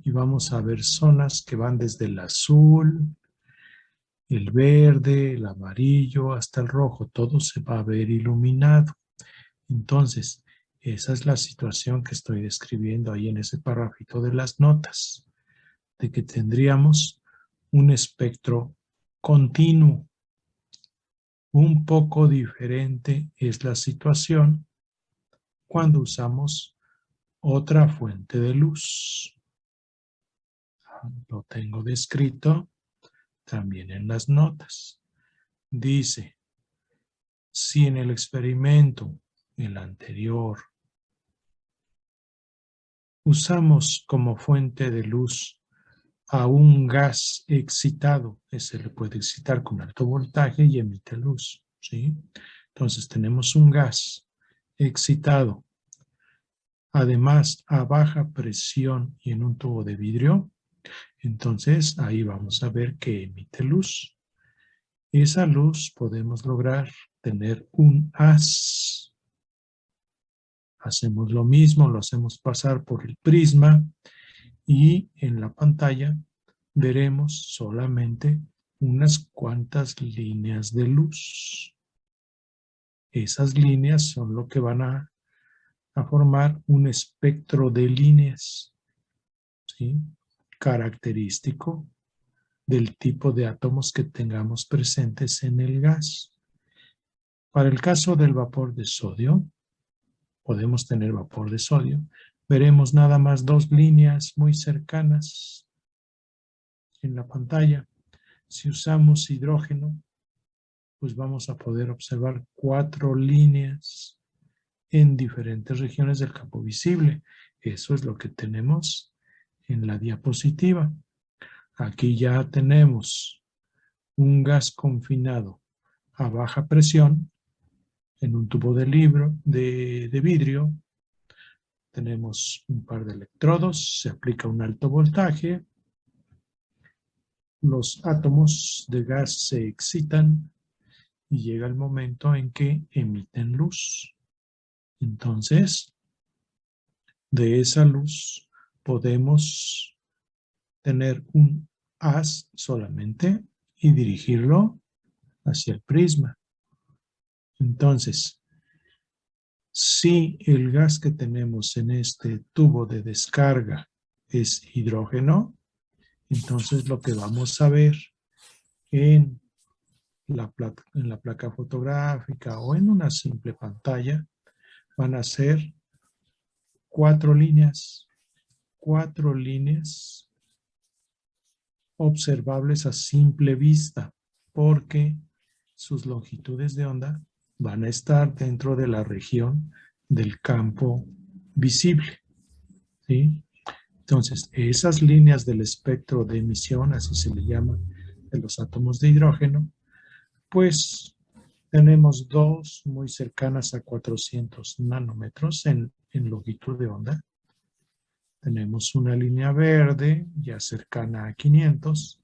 y vamos a ver zonas que van desde el azul, el verde, el amarillo, hasta el rojo. Todo se va a ver iluminado. Entonces, esa es la situación que estoy describiendo ahí en ese parrafito de las notas, de que tendríamos un espectro continuo. Un poco diferente es la situación cuando usamos otra fuente de luz. Lo tengo descrito también en las notas. Dice, si en el experimento, el anterior, usamos como fuente de luz a un gas excitado, ese le puede excitar con alto voltaje y emite luz, ¿sí? Entonces tenemos un gas excitado, además a baja presión y en un tubo de vidrio, entonces ahí vamos a ver que emite luz. Esa luz podemos lograr tener un haz. Hacemos lo mismo, lo hacemos pasar por el prisma y en la pantalla veremos solamente unas cuantas líneas de luz. Esas líneas son lo que van a formar un espectro de líneas, ¿sí? Característico del tipo de átomos que tengamos presentes en el gas. Para el caso del vapor de sodio, podemos tener vapor de sodio, veremos nada más dos líneas muy cercanas en la pantalla. Si usamos hidrógeno, pues vamos a poder observar 4 líneas en diferentes regiones del campo visible. Eso es lo que tenemos en la diapositiva. Aquí ya tenemos un gas confinado a baja presión en un tubo de vidrio. Tenemos un par de electrodos, se aplica un alto voltaje, los átomos de gas se excitan y llega el momento en que emiten luz. Entonces, de esa luz podemos tener un haz solamente y dirigirlo hacia el prisma. Entonces, si el gas que tenemos en este tubo de descarga es hidrógeno, entonces lo que vamos a ver en la placa fotográfica o en una simple pantalla van a ser 4 líneas observables a simple vista, porque sus longitudes de onda van a estar dentro de la región del campo visible, ¿sí? Entonces, esas líneas del espectro de emisión, así se le llama, de los átomos de hidrógeno, pues tenemos dos muy cercanas a 400 nanómetros en longitud de onda. Tenemos una línea verde ya cercana a 500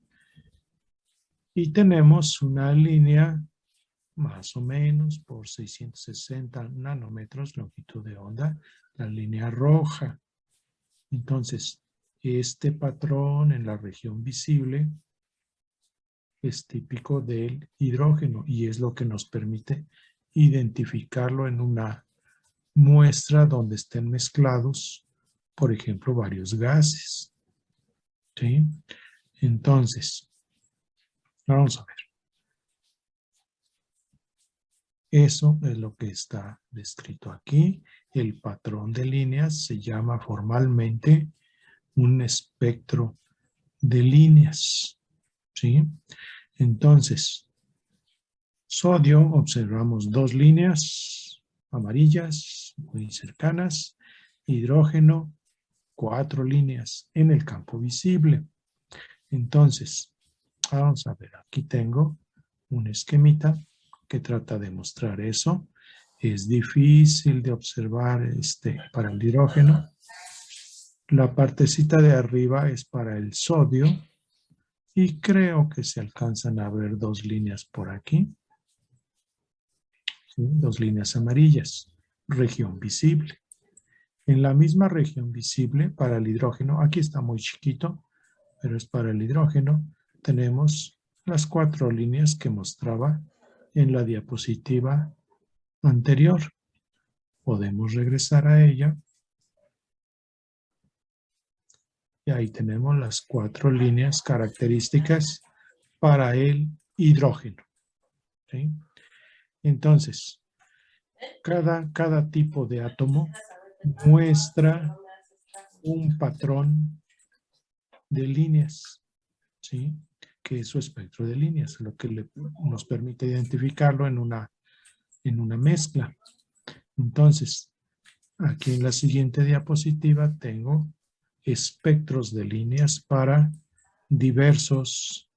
y tenemos una línea más o menos por 660 nanómetros longitud de onda, la línea roja. Entonces, este patrón en la región visible es típico del hidrógeno y es lo que nos permite identificarlo en una muestra donde estén mezclados, por ejemplo, varios gases, ¿sí? Entonces, vamos a ver. Eso es lo que está descrito aquí. El patrón de líneas se llama formalmente un espectro de líneas, ¿sí? Entonces, sodio, observamos dos líneas amarillas muy cercanas. Hidrógeno, 4 líneas en el campo visible. Entonces, vamos a ver, aquí tengo un esquemita que trata de mostrar eso. Es difícil de observar para el hidrógeno. La partecita de arriba es para el sodio y creo que se alcanzan a ver dos líneas por aquí. ¿Sí? Dos líneas amarillas, región visible. En la misma región visible para el hidrógeno, aquí está muy chiquito, pero es para el hidrógeno, tenemos las 4 líneas que mostraba en la diapositiva anterior. Podemos regresar a ella y ahí tenemos las 4 líneas características para el hidrógeno. ¿Sí? Entonces, cada tipo de átomo muestra un patrón de líneas, ¿sí? Que es su espectro de líneas, lo que nos permite identificarlo en una mezcla. Entonces, aquí en la siguiente diapositiva tengo espectros de líneas para diversos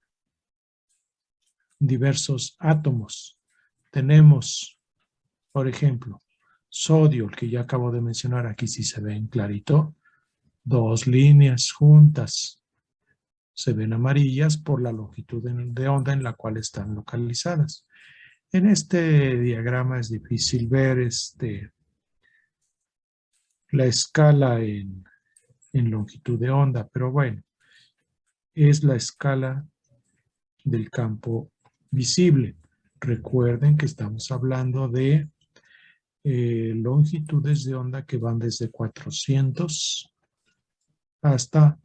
átomos. Tenemos, por ejemplo, sodio, el que ya acabo de mencionar, aquí sí se ve en clarito, 2 líneas juntas. Se ven amarillas por la longitud de onda en la cual están localizadas. En este diagrama es difícil ver la escala en longitud de onda, pero bueno, es la escala del campo visible. Recuerden que estamos hablando de longitudes de onda que van desde 400 hasta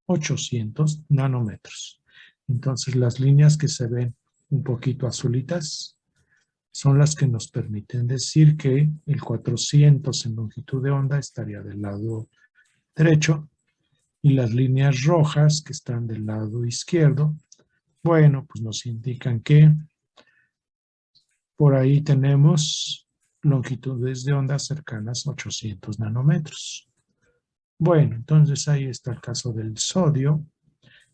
800 nanómetros. Entonces las líneas que se ven un poquito azulitas son las que nos permiten decir que el 400 en longitud de onda estaría del lado derecho y las líneas rojas que están del lado izquierdo, bueno, pues nos indican que por ahí tenemos longitudes de onda cercanas a 800 nanómetros. Bueno, entonces ahí está el caso del sodio,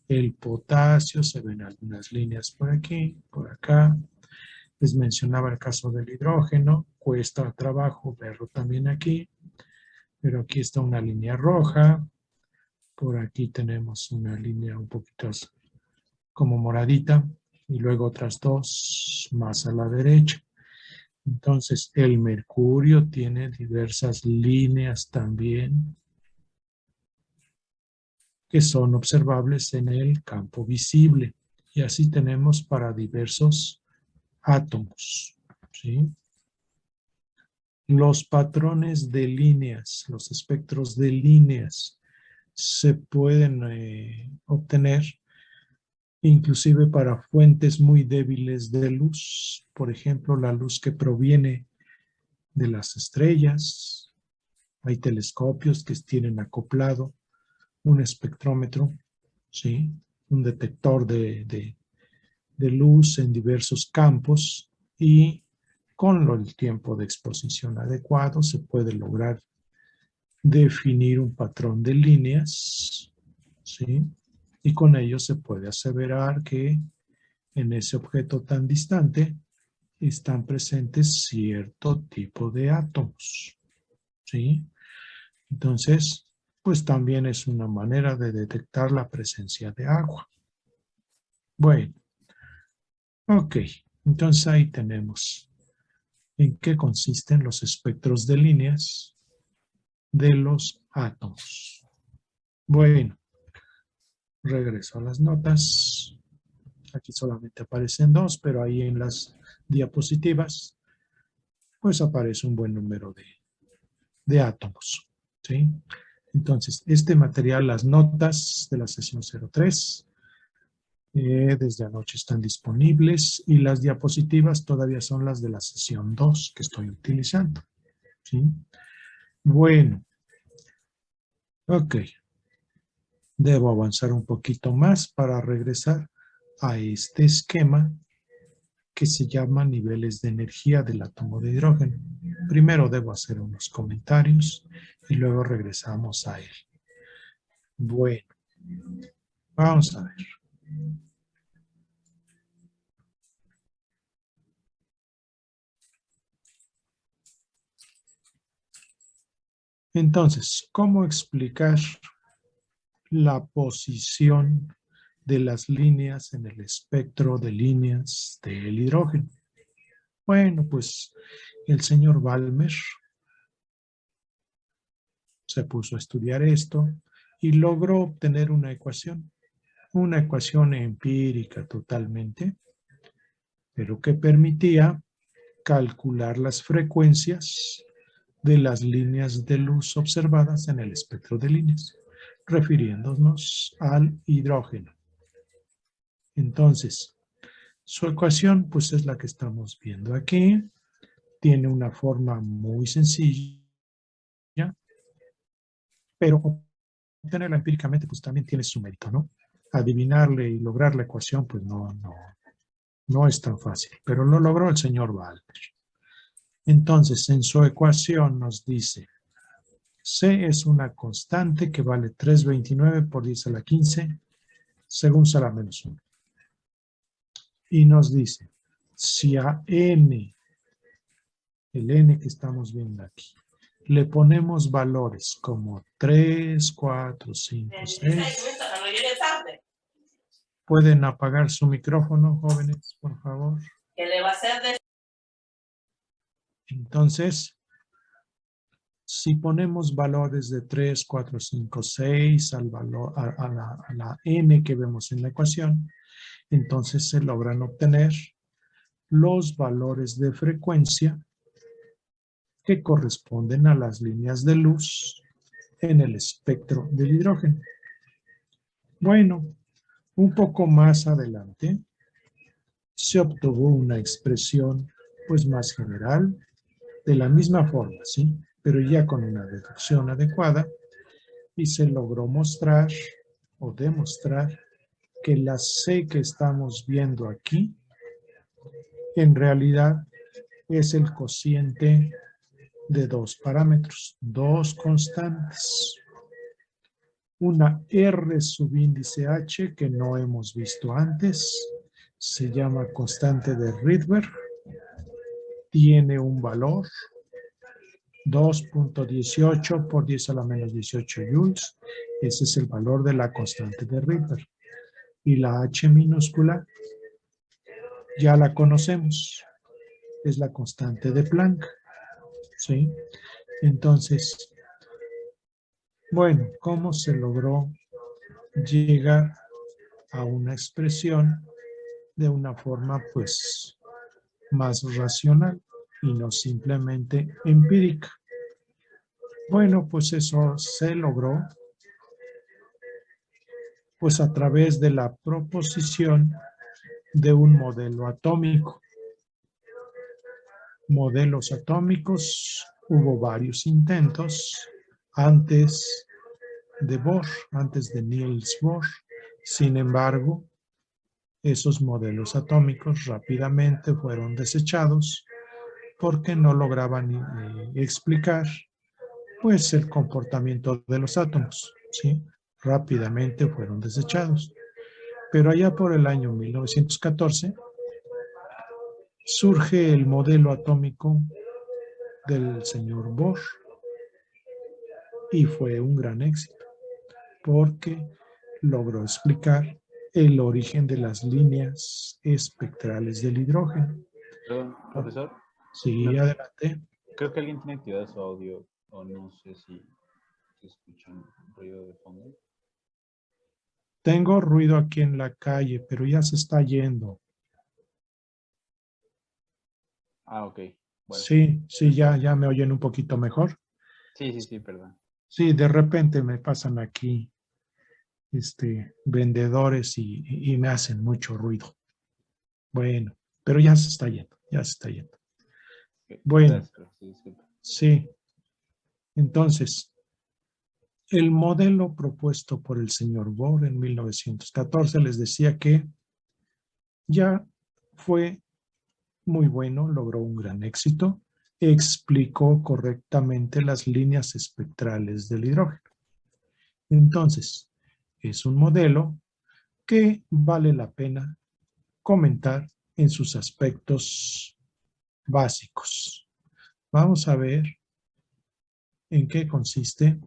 el potasio, se ven algunas líneas por aquí, por acá. Les mencionaba el caso del hidrógeno, cuesta trabajo verlo también aquí, pero aquí está una línea roja, por aquí tenemos una línea un poquito como moradita, y luego otras 2 más a la derecha. Entonces, el mercurio tiene diversas líneas también que son observables en el campo visible. Y así tenemos para diversos átomos. ¿Sí? Los patrones de líneas, los espectros de líneas se pueden obtener inclusive para fuentes muy débiles de luz. Por ejemplo, la luz que proviene de las estrellas. Hay telescopios que tienen acoplado un espectrómetro, ¿sí? Un detector de luz en diversos campos y con el tiempo de exposición adecuado se puede lograr definir un patrón de líneas, ¿sí? Y con ello se puede aseverar que en ese objeto tan distante están presentes cierto tipo de átomos, ¿sí? Entonces, pues también es una manera de detectar la presencia de agua. Bueno, ok, entonces ahí tenemos en qué consisten los espectros de líneas de los átomos. Bueno, regreso a las notas. Aquí solamente aparecen 2, pero ahí en las diapositivas, pues aparece un buen número de átomos, ¿sí? Entonces, este material, las notas de la sesión 03, desde anoche están disponibles y las diapositivas todavía son las de la sesión 2 que estoy utilizando, ¿sí? Bueno, ok. Debo avanzar un poquito más para regresar a este esquema que se llama niveles de energía del átomo de hidrógeno. Primero debo hacer unos comentarios y luego regresamos a él. Bueno, vamos a ver. Entonces, ¿cómo explicar la posición de las líneas en el espectro de líneas del hidrógeno? Bueno, pues el señor Balmer se puso a estudiar esto y logró obtener una ecuación empírica totalmente, pero que permitía calcular las frecuencias de las líneas de luz observadas en el espectro de líneas, refiriéndonos al hidrógeno. Entonces, su ecuación, pues es la que estamos viendo aquí. Tiene una forma muy sencilla, pero obtenerla empíricamente, pues también tiene su mérito, ¿no? Adivinarle y lograr la ecuación, pues no es tan fácil, pero lo logró el señor Walter. Entonces, en su ecuación nos dice, C es una constante que vale 329 por 10 a la 15, según será menos 1. Y nos dice, si a n, el n que estamos viendo aquí, le ponemos valores como 3, 4, 5, 6. ¿Pueden apagar su micrófono, jóvenes, por favor? ¿Qué le va a hacer de... Entonces, si ponemos valores de 3, 4, 5, 6 al valor, a la n que vemos en la ecuación, entonces se logran obtener los valores de frecuencia que corresponden a las líneas de luz en el espectro del hidrógeno. Bueno, un poco más adelante se obtuvo una expresión pues más general, de la misma forma, ¿sí? Pero ya con una deducción adecuada, y se logró mostrar o demostrar que la C que estamos viendo aquí en realidad es el cociente de dos parámetros, dos constantes. Una R subíndice H que no hemos visto antes, se llama constante de Rydberg, tiene un valor 2.18 por 10 a la menos 18 joules. Ese es el valor de la constante de Rydberg. Y la H minúscula ya la conocemos. Es la constante de Planck. ¿Sí? Entonces, bueno, ¿cómo se logró llegar a una expresión de una forma, pues, más racional y no simplemente empírica? Bueno, pues eso se logró pues a través de la proposición de un modelo atómico. Modelos atómicos, hubo varios intentos antes de Bohr, antes de Niels Bohr. Sin embargo, esos modelos atómicos rápidamente fueron desechados porque no lograban explicar pues el comportamiento de los átomos, ¿sí? Rápidamente fueron desechados. Pero allá por el año 1914 surge el modelo atómico del señor Bohr y fue un gran éxito porque logró explicar el origen de las líneas espectrales del hidrógeno. Perdón, profesor. Sí, no, adelante. Creo que alguien tiene activado su audio o no sé si se escucha un ruido de fondo. Tengo ruido aquí en la calle, pero ya se está yendo. Ah, ok. Bueno. Sí, ya me oyen un poquito mejor. Sí, perdón. Sí, de repente me pasan aquí vendedores y me hacen mucho ruido. Bueno, pero ya se está yendo, ya se está yendo. Okay. Bueno, gracias, sí. Entonces, el modelo propuesto por el señor Bohr en 1914 les decía que ya fue muy bueno, logró un gran éxito, explicó correctamente las líneas espectrales del hidrógeno. Entonces, es un modelo que vale la pena comentar en sus aspectos básicos. Vamos a ver en qué consiste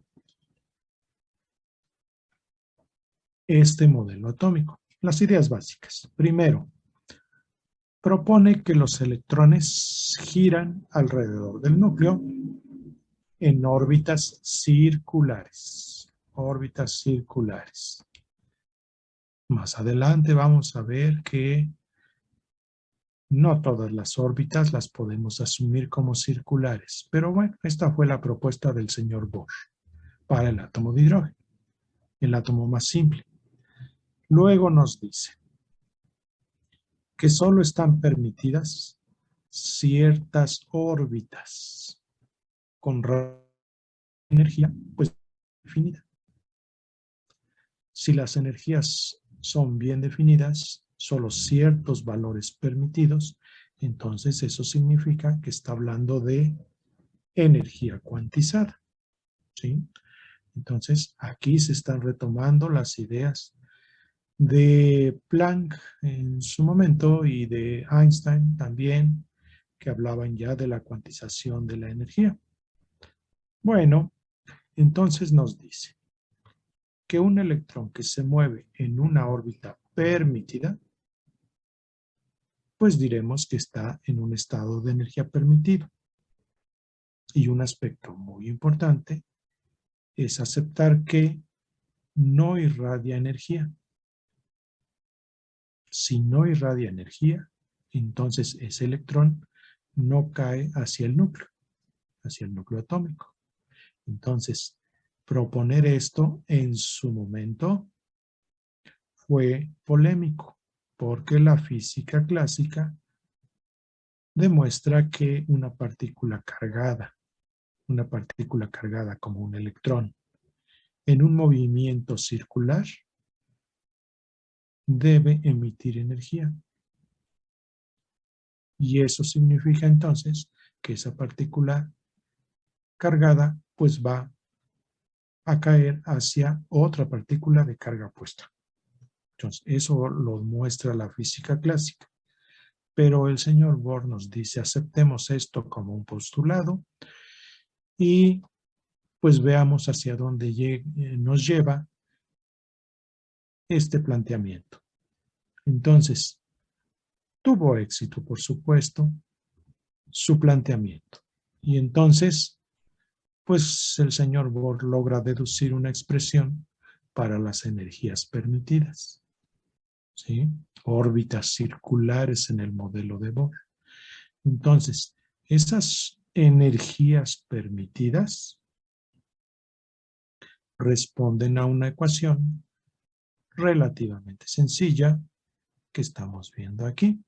este modelo atómico. Las ideas básicas. Primero, propone que los electrones giran alrededor del núcleo en órbitas circulares. Órbitas circulares. Más adelante vamos a ver que no todas las órbitas las podemos asumir como circulares. Pero bueno, esta fue la propuesta del señor Bohr para el átomo de hidrógeno, el átomo más simple. Luego nos dice que solo están permitidas ciertas órbitas con energía pues definida. Si las energías son bien definidas, solo ciertos valores permitidos, entonces eso significa que está hablando de energía cuantizada, ¿sí? Entonces aquí se están retomando las ideas de Planck en su momento y de Einstein también, que hablaban ya de la cuantización de la energía. Bueno, entonces nos dice que un electrón que se mueve en una órbita permitida, pues diremos que está en un estado de energía permitido. Y un aspecto muy importante es aceptar que no irradia energía. Si no irradia energía, entonces ese electrón no cae hacia el núcleo atómico. Entonces, proponer esto en su momento fue polémico, porque la física clásica demuestra que una partícula cargada como un electrón, en un movimiento circular, debe emitir energía. Y eso significa entonces que esa partícula cargada pues va a caer hacia otra partícula de carga opuesta. Entonces, eso lo muestra la física clásica. Pero el señor Bohr nos dice, aceptemos esto como un postulado y pues veamos hacia dónde nos lleva este planteamiento. Entonces, tuvo éxito, por supuesto, su planteamiento. Y entonces, pues el señor Bohr logra deducir una expresión para las energías permitidas, ¿sí? Órbitas circulares en el modelo de Bohr. Entonces, esas energías permitidas responden a una ecuación relativamente sencilla que estamos viendo aquí,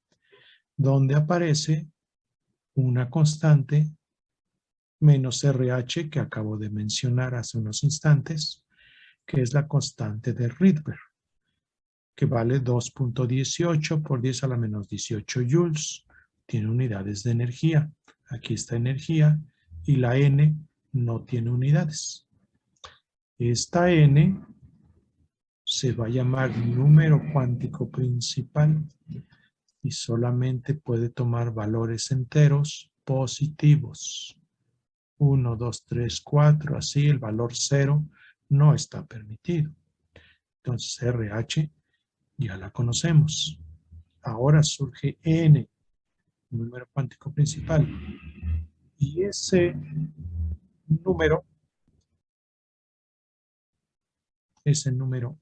donde aparece una constante menos RH que acabo de mencionar hace unos instantes, que es la constante de Rydberg, que vale 2.18 por 10 a la menos 18 joules. Tiene unidades de energía. Aquí está energía y la N no tiene unidades. Esta N se va a llamar número cuántico principal y solamente puede tomar valores enteros positivos. 1, 2, 3, 4, así el valor 0 no está permitido. Entonces RH ya la conocemos. Ahora surge N, número cuántico principal. Y ese número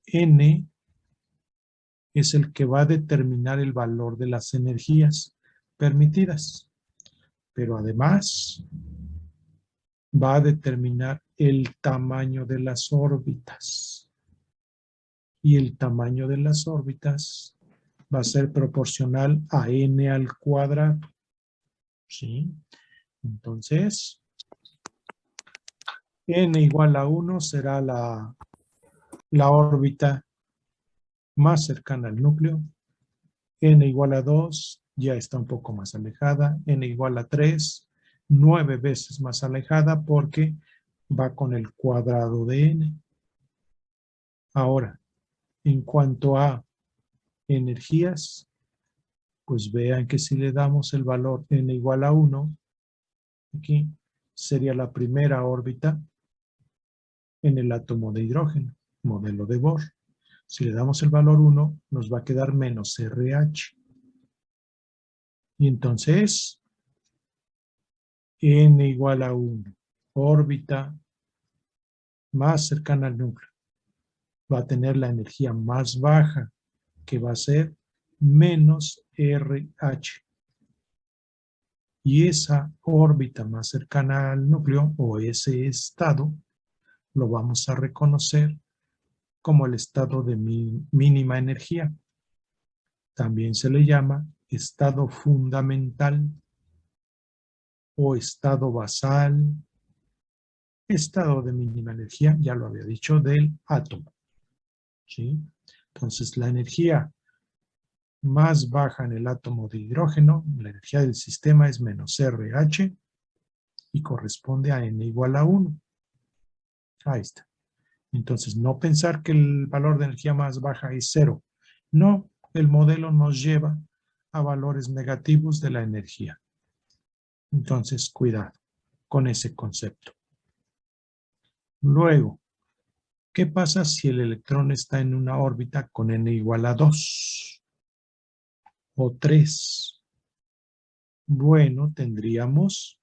N, es el que va a determinar el valor de las energías permitidas. Pero además va a determinar el tamaño de las órbitas. Y el tamaño de las órbitas va a ser proporcional a n al cuadrado. ¿Sí? Entonces, n igual a 1 será la órbita más cercana al núcleo. N igual a 2 ya está un poco más alejada. N igual a 3, 9 veces más alejada porque va con el cuadrado de n. Ahora, en cuanto a energías, pues vean que si le damos el valor n igual a 1, aquí sería la primera órbita en el átomo de hidrógeno, modelo de Bohr. Si le damos el valor 1, nos va a quedar menos RH. Y entonces, n igual a 1 órbita más cercana al núcleo va a tener la energía más baja, que va a ser menos RH. Y esa órbita más cercana al núcleo, o ese estado, lo vamos a reconocer como el estado de mínima energía. También se le llama estado fundamental o estado basal, estado de mínima energía, ya lo había dicho, del átomo. ¿Sí? Entonces, la energía más baja en el átomo de hidrógeno, la energía del sistema es menos RH y corresponde a N igual a 1. Ahí está. Entonces, no pensar que el valor de energía más baja es 0. No, el modelo nos lleva a valores negativos de la energía. Entonces, cuidado con ese concepto. Luego, ¿qué pasa si el electrón está en una órbita con N igual a 2 o 3? Bueno, tendríamos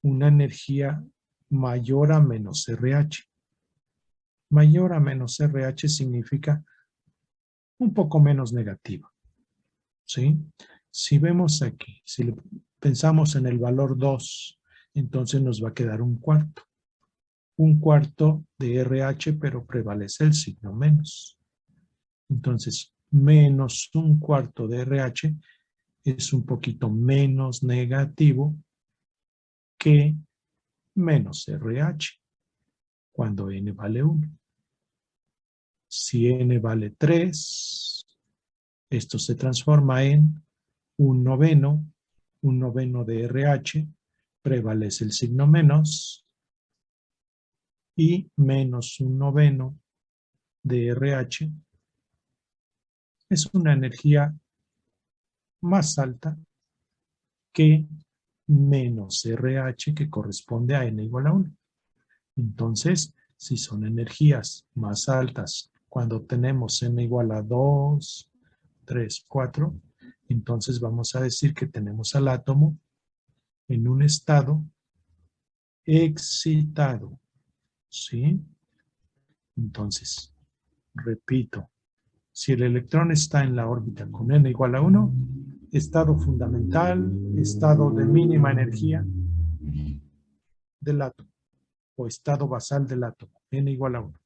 una energía mayor a menos RH. Mayor a menos RH significa un poco menos negativa. ¿Sí? Si vemos aquí, si pensamos en el valor 2, entonces nos va a quedar un cuarto. Un cuarto de RH, pero prevalece el signo menos. Entonces, menos un cuarto de RH es un poquito menos negativo que menos RH, cuando N vale 1. Si N vale 3, esto se transforma en un noveno de RH, prevalece el signo menos, y menos un noveno de RH es una energía más alta que menos RH, que corresponde a N igual a 1. Entonces, si son energías más altas cuando tenemos N igual a 2, 3, 4, entonces vamos a decir que tenemos al átomo en un estado excitado. ¿Sí? Entonces, repito, si el electrón está en la órbita con N igual a 1, estado fundamental, estado de mínima energía del átomo, o estado basal del átomo, N igual a 1,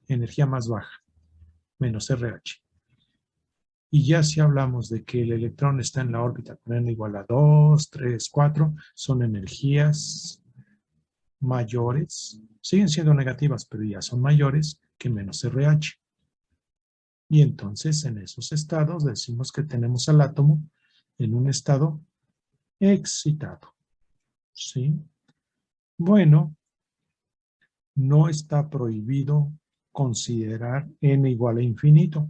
energía más baja, menos RH. Y ya si hablamos de que el electrón está en la órbita con N igual a 2, 3, 4, son energías mayores, siguen siendo negativas, pero ya son mayores que menos RH. Y entonces en esos estados decimos que tenemos al átomo en un estado excitado. ¿Sí? Bueno, no está prohibido considerar n igual a infinito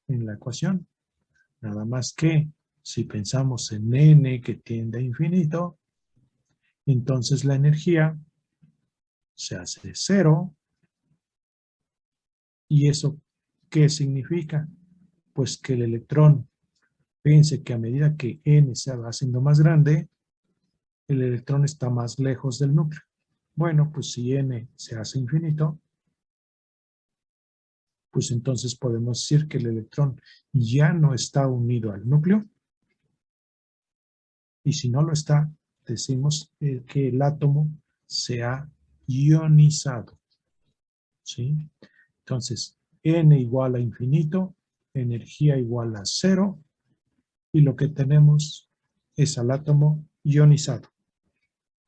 en la ecuación. Nada más que si pensamos en n que tiende a infinito, entonces la energía se hace 0. ¿Y eso qué significa? Pues que el electrón, fíjense que a medida que n se va haciendo más grande, el electrón está más lejos del núcleo. Bueno, pues si n se hace infinito, pues entonces podemos decir que el electrón ya no está unido al núcleo. Y si no lo está, decimos que el átomo se ha ionizado. ¿Sí? Entonces, n igual a infinito, energía igual a 0, y lo que tenemos es al átomo ionizado.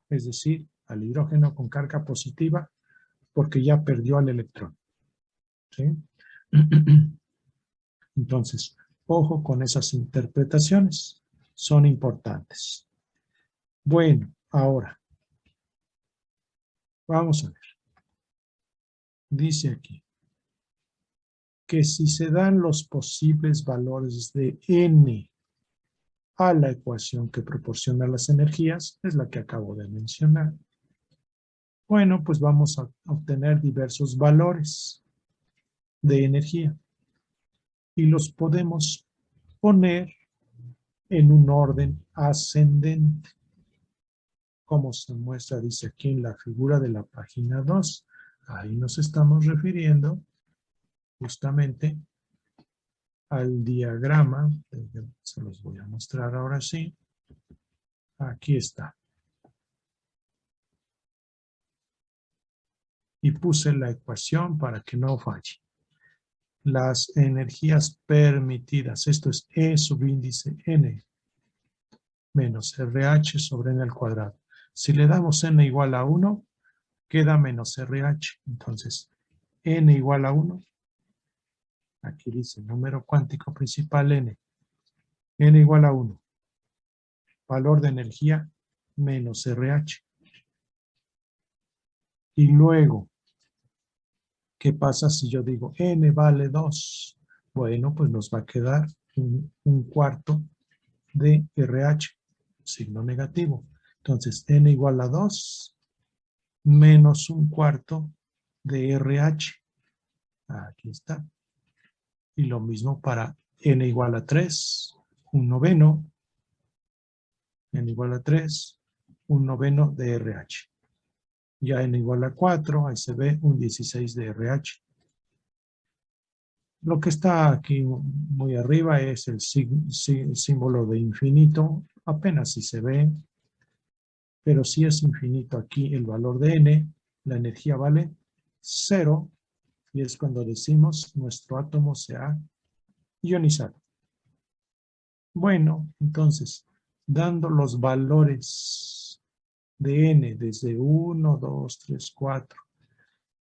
Es decir, al hidrógeno con carga positiva, porque ya perdió al electrón. ¿Sí? Entonces, ojo con esas interpretaciones, son importantes. Bueno, ahora, vamos a ver. Dice aquí que si se dan los posibles valores de n a la ecuación que proporciona las energías, es la que acabo de mencionar. Bueno, pues vamos a obtener diversos valores de energía y los podemos poner en un orden ascendente. como se muestra, dice aquí en la figura de la página 2. Ahí nos estamos refiriendo justamente al diagrama. Se los voy a mostrar ahora sí. Aquí está. Y puse la ecuación para que no falle. Las energías permitidas, esto es E subíndice N menos RH sobre N al cuadrado. Si le damos N igual a 1, queda menos RH. Entonces, N igual a 1. Aquí dice número cuántico principal N. N igual a 1. Valor de energía menos RH. Y luego, ¿qué pasa si yo digo N vale 2? Bueno, pues nos va a quedar un cuarto de RH, signo negativo. Entonces, N igual a 2 menos un cuarto de RH. Aquí está. Y lo mismo para N igual a 3, un noveno. N igual a 3, un noveno de RH. Ya N igual a 4, ahí se ve un 16 de RH. Lo que está aquí muy arriba es el símbolo de infinito. Apenas si se ve, pero si es infinito aquí el valor de N, la energía vale 0, y es cuando decimos nuestro átomo se ha ionizado. Bueno, entonces, dando los valores de N desde 1, 2, 3, 4,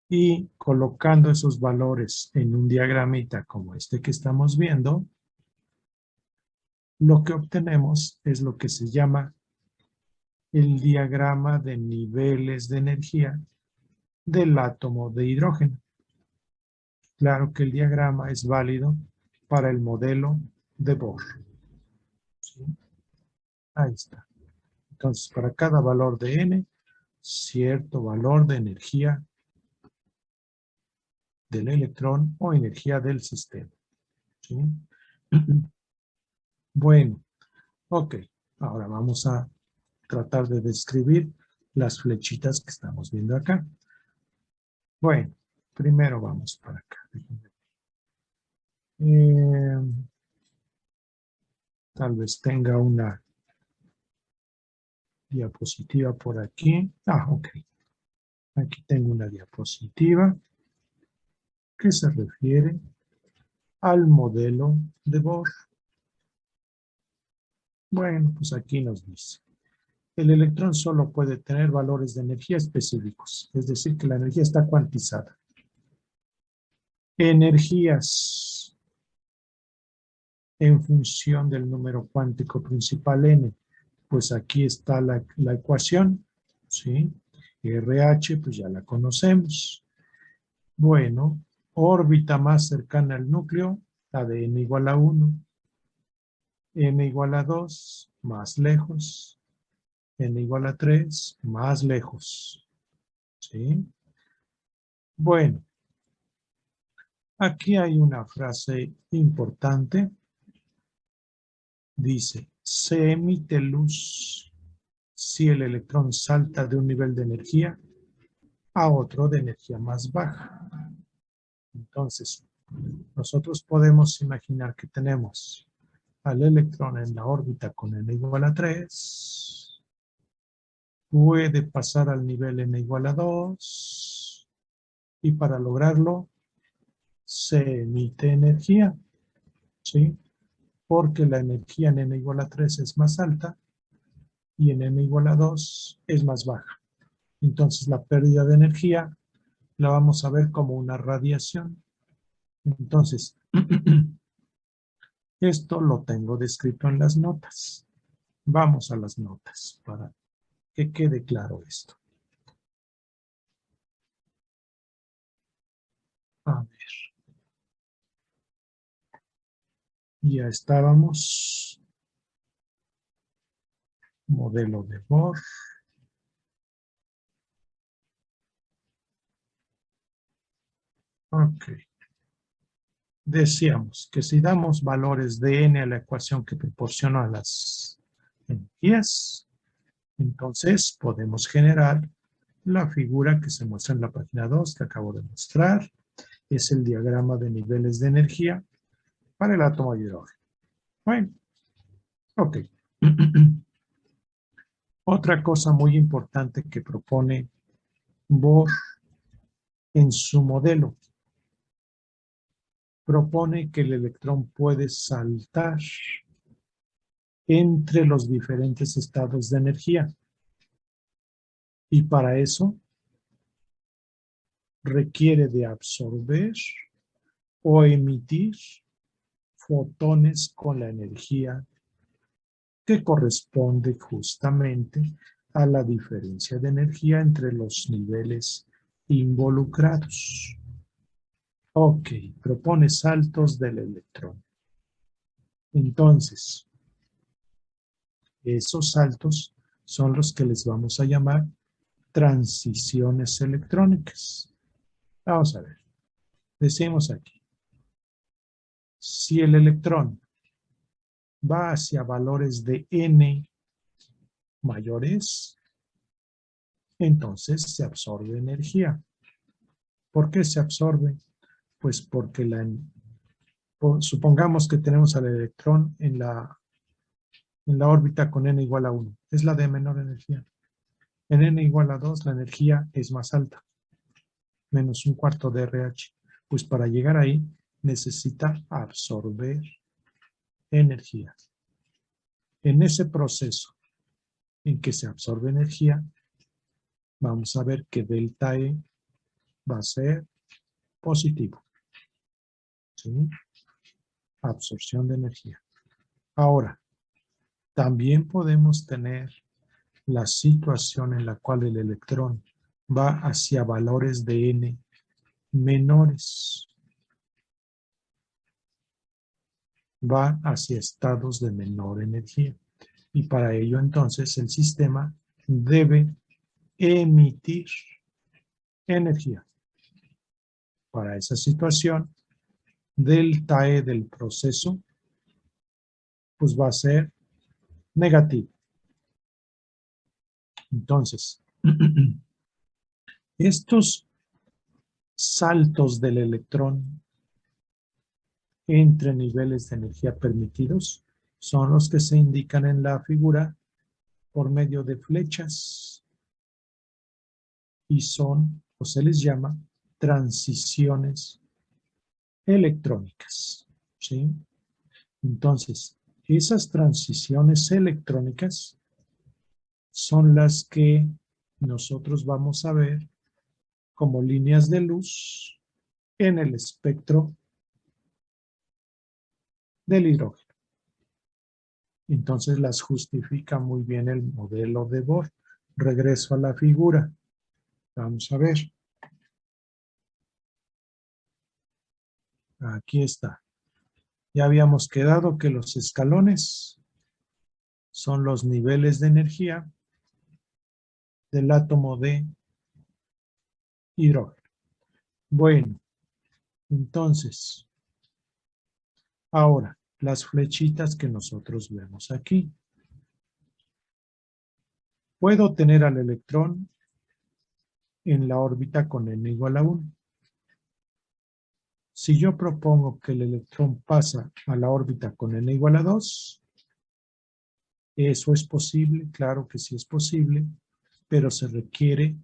y colocando esos valores en un diagramita como este que estamos viendo, lo que obtenemos es lo que se llama el diagrama de niveles de energía del átomo de hidrógeno. Claro que el diagrama es válido para el modelo de Bohr. ¿Sí? Ahí está. Entonces, para cada valor de N, cierto valor de energía del electrón o energía del sistema. ¿Sí? Bueno, ok. Ahora vamos a tratar de describir las flechitas que estamos viendo acá. Bueno, primero vamos para acá. Tal vez tenga una diapositiva por aquí. Ok. Aquí tengo una diapositiva que se refiere al modelo de Bohr. Bueno, pues aquí nos dice. El electrón solo puede tener valores de energía específicos, es decir, que la energía está cuantizada. Energías en función del número cuántico principal n, pues aquí está la ecuación, ¿sí? RH, pues ya la conocemos. Bueno, órbita más cercana al núcleo, la de n igual a 1, n igual a 2, más lejos, n igual a 3, más lejos, ¿sí? Bueno, aquí hay una frase importante. Dice, se emite luz si el electrón salta de un nivel de energía a otro de energía más baja. Entonces, nosotros podemos imaginar que tenemos al electrón en la órbita con n igual a 3, puede pasar al nivel n igual a 2, y para lograrlo se emite energía, ¿sí? Porque la energía en n igual a 3 es más alta y en n igual a 2 es más baja. Entonces la pérdida de energía la vamos a ver como una radiación. Entonces, esto lo tengo descrito en las notas. Vamos a las notas para que quede claro esto. A ver. Ya estábamos. Modelo de Bohr. Ok. Decíamos que si damos valores de n a la ecuación que proporciona las energías, Entonces podemos generar la figura que se muestra en la página 2 que acabo de mostrar. Es el diagrama de niveles de energía para el átomo de hidrógeno. Bueno, ok. Otra cosa muy importante que propone Bohr en su modelo, propone que el electrón puede saltar entre los diferentes estados de energía. Y para eso requiere de absorber o emitir fotones con la energía que corresponde justamente a la diferencia de energía entre los niveles involucrados. Ok, propone saltos del electrón. Entonces, esos saltos son los que les vamos a llamar transiciones electrónicas. Vamos a ver. Decimos aquí, si el electrón va hacia valores de n mayores, entonces se absorbe energía. ¿Por qué se absorbe? Pues porque supongamos que tenemos al electrón en la órbita con n igual a 1. Es la de menor energía. En n igual a 2 la energía es más alta, menos un cuarto de RH. Pues para llegar ahí necesita absorber energía. En ese proceso en que se absorbe energía, vamos a ver que delta E va a ser positivo. ¿Sí? Absorción de energía. Ahora, también podemos tener la situación en la cual el electrón va hacia valores de n menores. Va hacia estados de menor energía. Y para ello entonces el sistema debe emitir energía. Para esa situación, delta E del proceso pues va a ser negativo. Entonces, estos saltos del electrón entre niveles de energía permitidos son los que se indican en la figura por medio de flechas y son, o se les llama, transiciones electrónicas. ¿Sí? Entonces, esas transiciones electrónicas son las que nosotros vamos a ver como líneas de luz en el espectro del hidrógeno. Entonces las justifica muy bien el modelo de Bohr. Regreso a la figura. Vamos a ver. Aquí está. Ya habíamos quedado que los escalones son los niveles de energía del átomo de hidrógeno. Bueno, entonces, ahora, las flechitas que nosotros vemos aquí. Puedo tener al electrón en la órbita con n igual a 1. Si yo propongo que el electrón pasa a la órbita con n igual a 2, ¿eso es posible? Claro que sí es posible, pero se requiere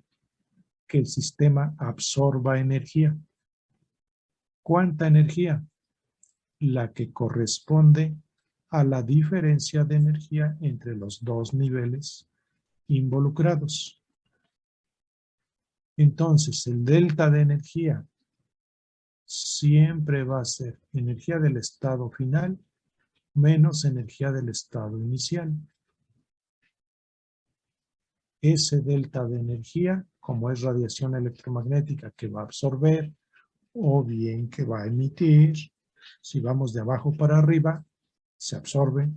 que el sistema absorba energía. ¿Cuánta energía? La que corresponde a la diferencia de energía entre los dos niveles involucrados. Entonces, el delta de energía siempre va a ser energía del estado final menos energía del estado inicial. Ese delta de energía, como es radiación electromagnética que va a absorber o bien que va a emitir, si vamos de abajo para arriba, se absorbe.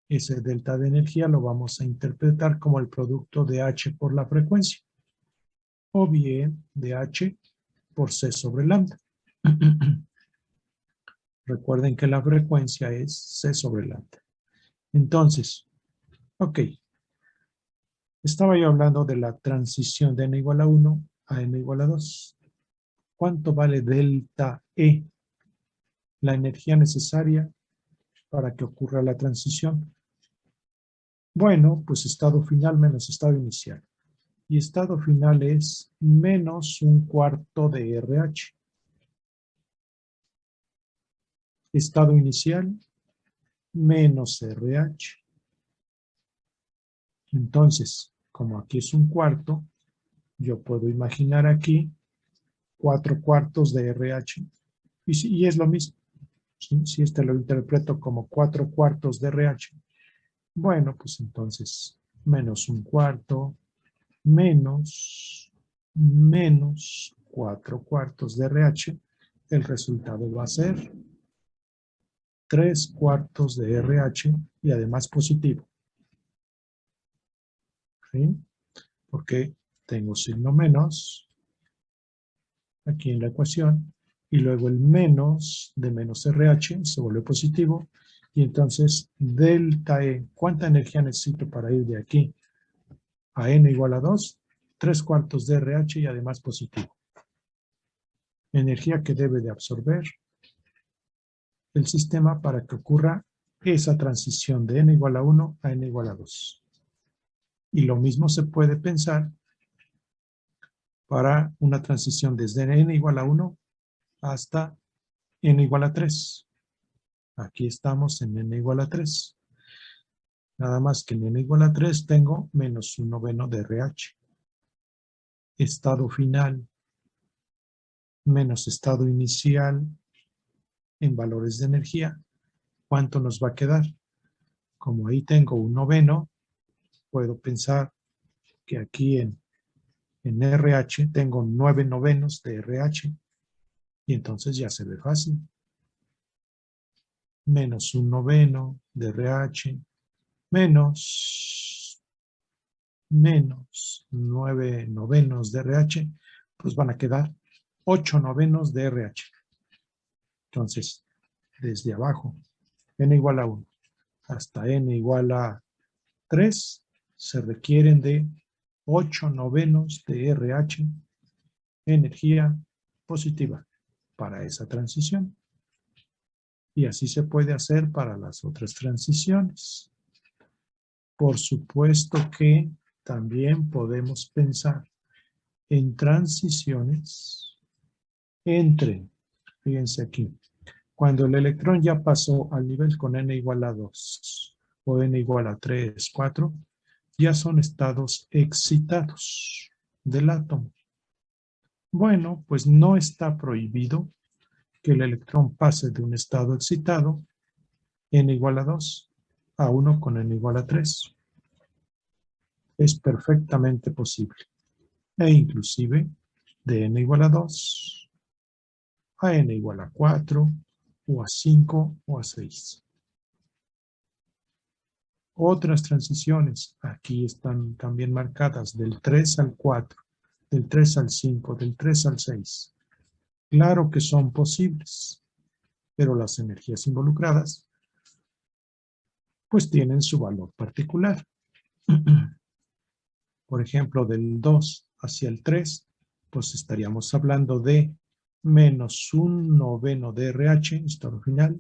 Ese delta de energía lo vamos a interpretar como el producto de H por la frecuencia, o bien de H por C sobre lambda. Recuerden que la frecuencia es C sobre lambda. Entonces, Ok. Estaba yo hablando de la transición de n igual a 1 a n igual a 2. ¿Cuánto vale delta E? La energía necesaria para que ocurra la transición. Bueno, pues estado final menos estado inicial. Y estado final es menos 1/4 de RH. Estado inicial menos RH. Entonces, como aquí es 1/4, yo puedo imaginar aquí 4/4 de RH. Y es lo mismo. Si este lo interpreto como 4/4 de RH, bueno, pues entonces menos 1/4 menos 4/4 de RH, el resultado va a ser 3/4 de RH y además positivo. ¿Sí? Porque tengo signo menos aquí en la ecuación y luego el menos de menos RH se vuelve positivo y entonces delta E, ¿cuánta energía necesito para ir de aquí a n igual a 2? 3/4 de RH y además positivo. Energía que debe de absorber el sistema para que ocurra esa transición de n igual a 1 a n igual a 2. Y lo mismo se puede pensar para una transición desde n igual a 1 hasta n igual a 3. Aquí estamos en n igual a 3. Nada más que en n igual a 3 tengo menos 1/9 de RH. Estado final menos estado inicial en valores de energía. ¿Cuánto nos va a quedar? Como ahí tengo 1/9, puedo pensar que aquí en RH tengo 9/9 de RH y entonces ya se ve fácil. Menos 1/9 de RH menos 9/9 de RH, pues van a quedar 8/9 de RH. Entonces, desde abajo, n igual a 1 hasta n igual a 3, se requieren de 8/9 de RH, energía positiva para esa transición. Y así se puede hacer para las otras transiciones. Por supuesto que también podemos pensar en transiciones entre, fíjense aquí, cuando el electrón ya pasó al nivel con n igual a 2 o n igual a 3, 4, ya son estados excitados del átomo. Bueno, pues no está prohibido que el electrón pase de un estado excitado, n igual a 2, a 1 con n igual a 3. Es perfectamente posible. E inclusive de n igual a 2 a n igual a 4 o a 5 o a 6. Otras transiciones, aquí están también marcadas del 3 al 4, del 3 al 5, del 3 al 6. Claro que son posibles, pero las energías involucradas pues tienen su valor particular. Por ejemplo, del 2 hacia el 3, pues estaríamos hablando de menos 1/9 de RH, estado final,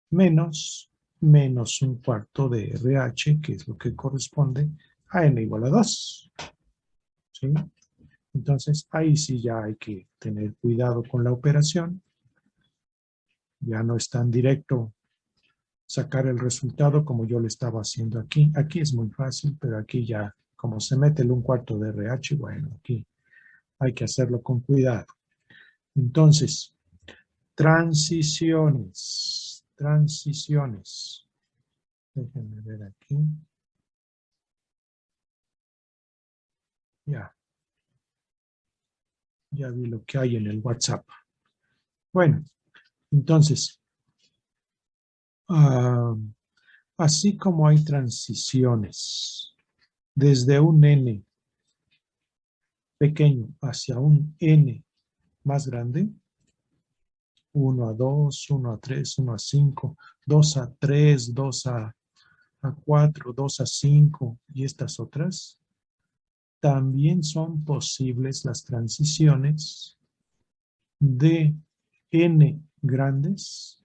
menos 1/4 de RH, que es lo que corresponde a n igual a 2. ¿Sí? Entonces, ahí sí ya hay que tener cuidado con la operación. Ya no es tan directo sacar el resultado como yo lo estaba haciendo aquí. Aquí es muy fácil, pero aquí ya, como se mete el 1/4 de RH, bueno, aquí hay que hacerlo con cuidado. Entonces, transiciones. Déjenme ver aquí. Ya vi lo que hay en el WhatsApp. Bueno, entonces, así como hay transiciones desde un n pequeño hacia un n más grande, 1 a 2, 1 a 3, 1 a 5, 2 a 3, 2 a a 4, 2 a 5 y estas otras, también son posibles las transiciones de n grandes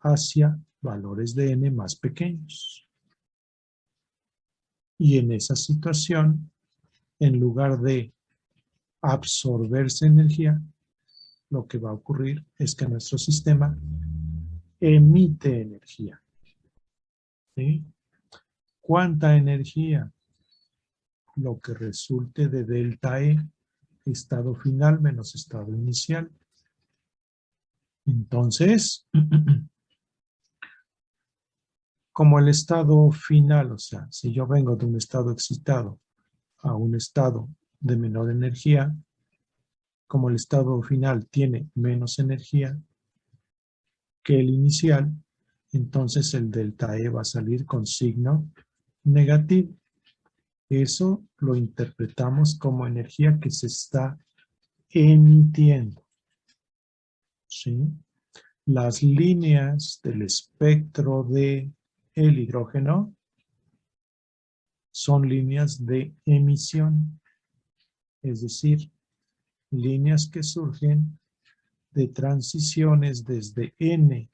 hacia valores de n más pequeños. Y en esa situación, en lugar de absorberse energía, lo que va a ocurrir es que nuestro sistema emite energía. ¿Sí? ¿Cuánta energía? Lo que resulte de delta E, estado final menos estado inicial. Entonces, como el estado final, o sea, si yo vengo de un estado excitado a un estado de menor energía, como el estado final tiene menos energía que el inicial, entonces el delta E va a salir con signo negativo. Eso lo interpretamos como energía que se está emitiendo. ¿Sí? Las líneas del espectro de el hidrógeno son líneas de emisión, es decir, líneas que surgen de transiciones desde n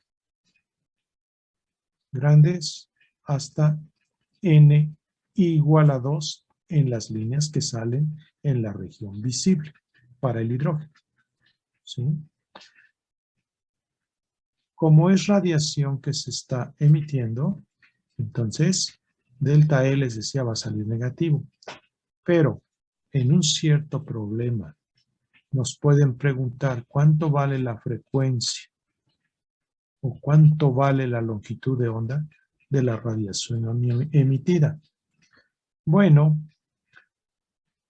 grandes hasta n igual a 2 en las líneas que salen en la región visible para el hidrógeno. ¿Sí? Como es radiación que se está emitiendo, entonces delta E, les decía, va a salir negativo. Pero en un cierto problema nos pueden preguntar cuánto vale la frecuencia o cuánto vale la longitud de onda de la radiación emitida. Bueno,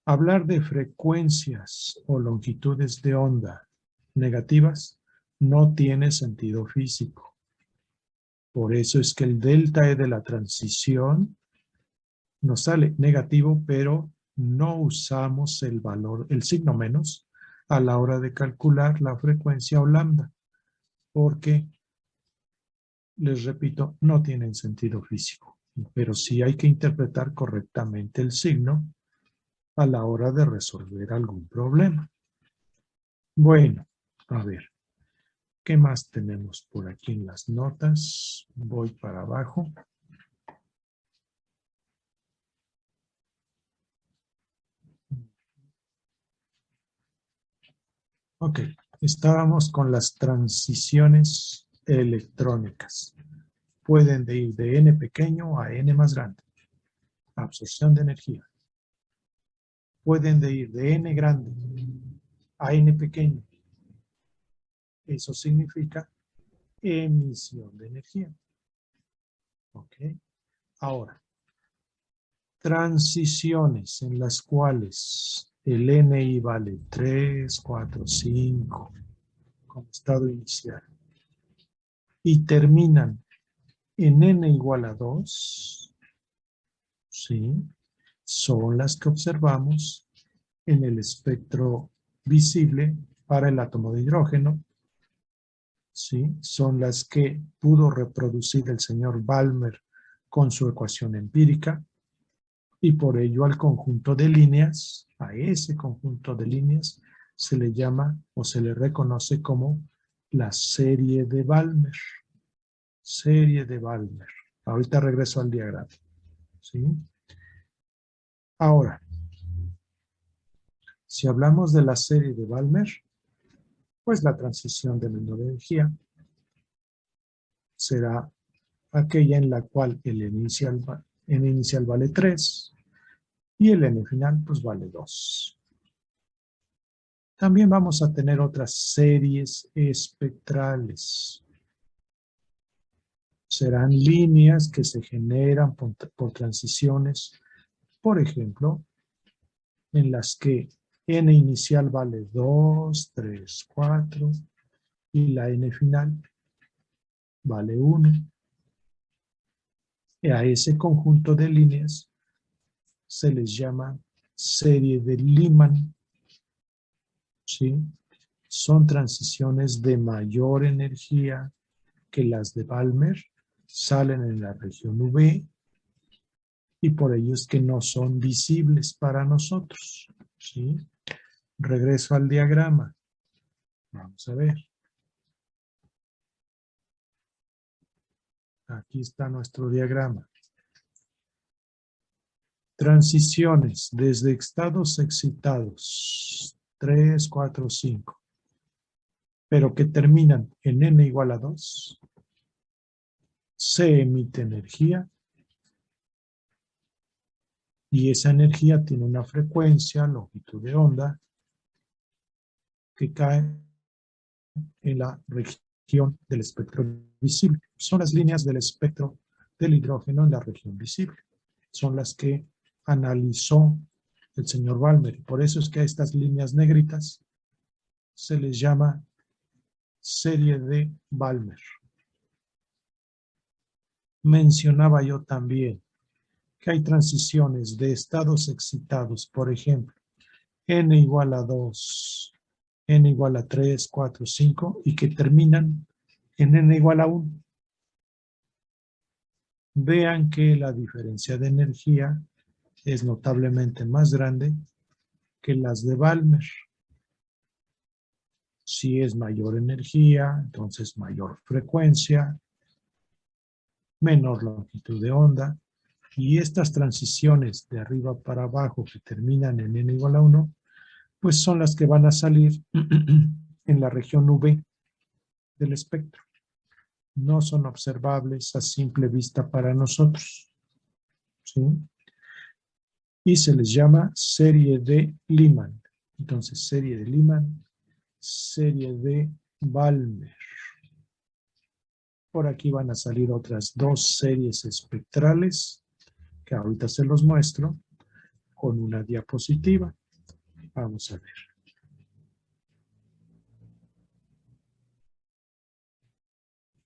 hablar de frecuencias o longitudes de onda negativas no tiene sentido físico. Por eso es que el delta E de la transición nos sale negativo, pero no usamos el valor, el signo menos, a la hora de calcular la frecuencia o lambda, porque, les repito, no tienen sentido físico. Pero sí hay que interpretar correctamente el signo a la hora de resolver algún problema. Bueno, a ver, ¿qué más tenemos por aquí en las notas? Voy para abajo. Ok, estábamos con las transiciones electrónicas. Pueden de ir de n pequeño a n más grande. Absorción de energía. Pueden de ir de n grande a n pequeño. Eso significa emisión de energía. Ok. Ahora, transiciones en las cuales el NI vale 3, 4, 5 como estado inicial y terminan en n igual a 2, ¿sí? Son las que observamos en el espectro visible para el átomo de hidrógeno, ¿sí? Son las que pudo reproducir el señor Balmer con su ecuación empírica, y por ello al conjunto de líneas, a ese conjunto de líneas, se le llama o se le reconoce como la serie de Balmer. Serie de Balmer. Ahorita regreso al diagrama. ¿Sí? Ahora, si hablamos de la serie de Balmer, pues la transición de menor energía será aquella en la cual el n inicial vale 3 y el n final pues vale 2. También vamos a tener otras series espectrales. Serán líneas que se generan por transiciones, por ejemplo, en las que n inicial vale 2, 3, 4 y la n final vale 1. Y a ese conjunto de líneas se les llama serie de Lyman. ¿Sí? Son transiciones de mayor energía que las de Balmer, salen en la región UV y por ello es que no son visibles para nosotros, ¿sí? Regreso al diagrama. Vamos a ver. Aquí está nuestro diagrama. Transiciones desde estados excitados, 3, 4, 5, pero que terminan en n igual a 2, se emite energía y esa energía tiene una frecuencia, longitud de onda, que cae en la región del espectro visible. Son las líneas del espectro del hidrógeno en la región visible. Son las que analizó el señor Balmer. Por eso es que a estas líneas negritas se les llama serie de Balmer. Mencionaba yo también que hay transiciones de estados excitados, por ejemplo, n igual a 2, n igual a 3, 4, 5, y que terminan en n igual a 1. Vean que la diferencia de energía es notablemente más grande que las de Balmer. Si es mayor energía, entonces mayor frecuencia, menor longitud de onda, y estas transiciones de arriba para abajo que terminan en n igual a 1, pues son las que van a salir en la región UV del espectro. No son observables a simple vista para nosotros, ¿sí? Y se les llama serie de Lyman. Entonces, serie de Lyman, serie de Balmer. Por aquí van a salir otras dos series espectrales, que ahorita se los muestro con una diapositiva. Vamos a ver.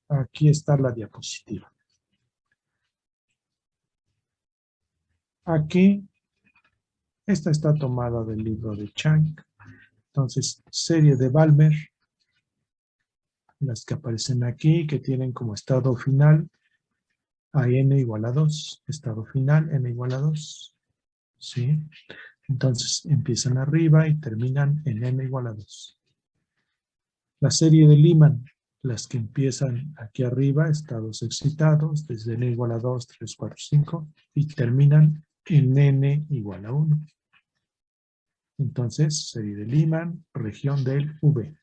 Aquí está la diapositiva. Aquí, esta está tomada del libro de Chang. Entonces, serie de Balmer, las que aparecen aquí, que tienen como estado final a n igual a 2. Estado final, n igual a 2. ¿Sí? Entonces, empiezan arriba y terminan en n igual a 2. La serie de Lyman, las que empiezan aquí arriba, estados excitados, desde n igual a 2, 3, 4, 5, y terminan en n igual a 1. Entonces, serie de Lyman, región del V.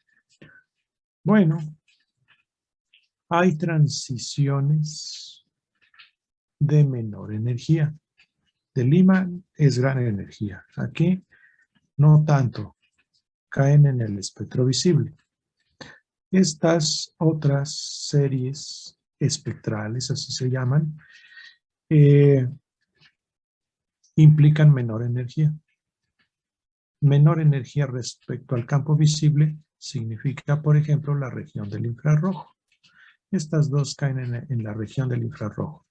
Bueno, hay transiciones de menor energía. De Lyman es gran energía. Aquí no tanto, caen en el espectro visible. Estas otras series espectrales, así se llaman, implican menor energía. Menor energía respecto al campo visible significa, por ejemplo, la región del infrarrojo. Estas dos caen en la región del infrarrojo.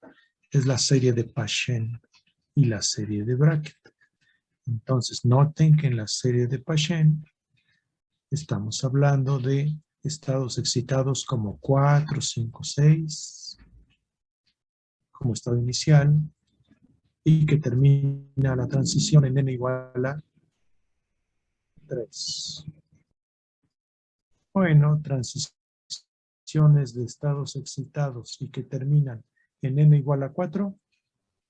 Es la serie de Paschen y la serie de Brackett. Entonces, noten que en la serie de Paschen estamos hablando de estados excitados como 4, 5, 6, como estado inicial, y que termina la transición en n igual a 3. Bueno, transiciones de estados excitados y que terminan en n igual a 4,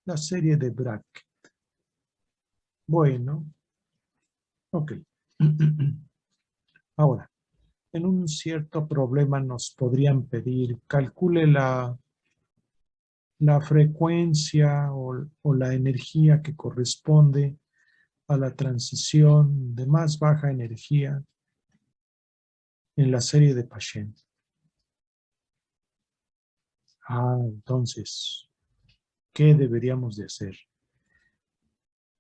la serie de Brackett. Bueno, ok. Ahora, en un cierto problema nos podrían pedir, calcule la frecuencia o la energía que corresponde a la transición de más baja energía en la serie de Paschen. Entonces, ¿qué deberíamos de hacer?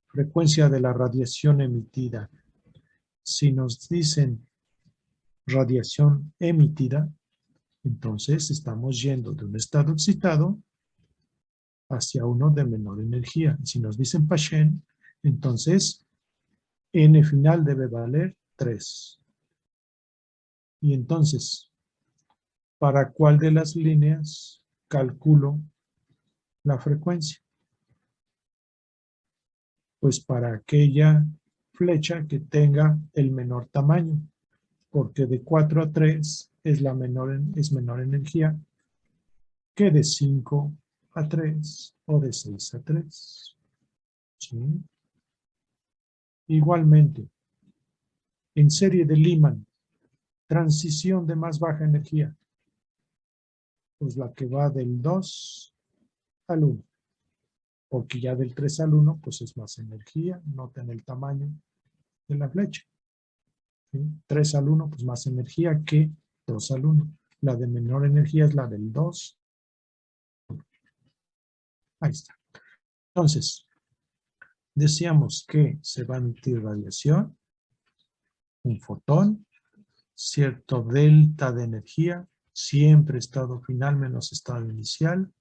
Frecuencia de la radiación emitida. Si nos dicen radiación emitida, entonces estamos yendo de un estado excitado hacia uno de menor energía. Si nos dicen Paschen, entonces n final debe valer 3. Y entonces, ¿para cuál de las líneas calculo la frecuencia? Pues para aquella flecha que tenga el menor tamaño, porque de 4 a 3 es menor energía que de 5 a 3 o de 6 a 3. ¿Sí? Igualmente, en serie de Lyman, transición de más baja energía, pues la que va del 2 al 1, porque ya del 3 al 1 pues es más energía, noten el tamaño de la flecha. ¿Sí? 3 al 1 pues más energía que 2 al 1. La de menor energía es la del 2. Ahí está. Entonces, decíamos que se va a emitir radiación, un fotón, cierto delta de energía, siempre estado final menos estado inicial.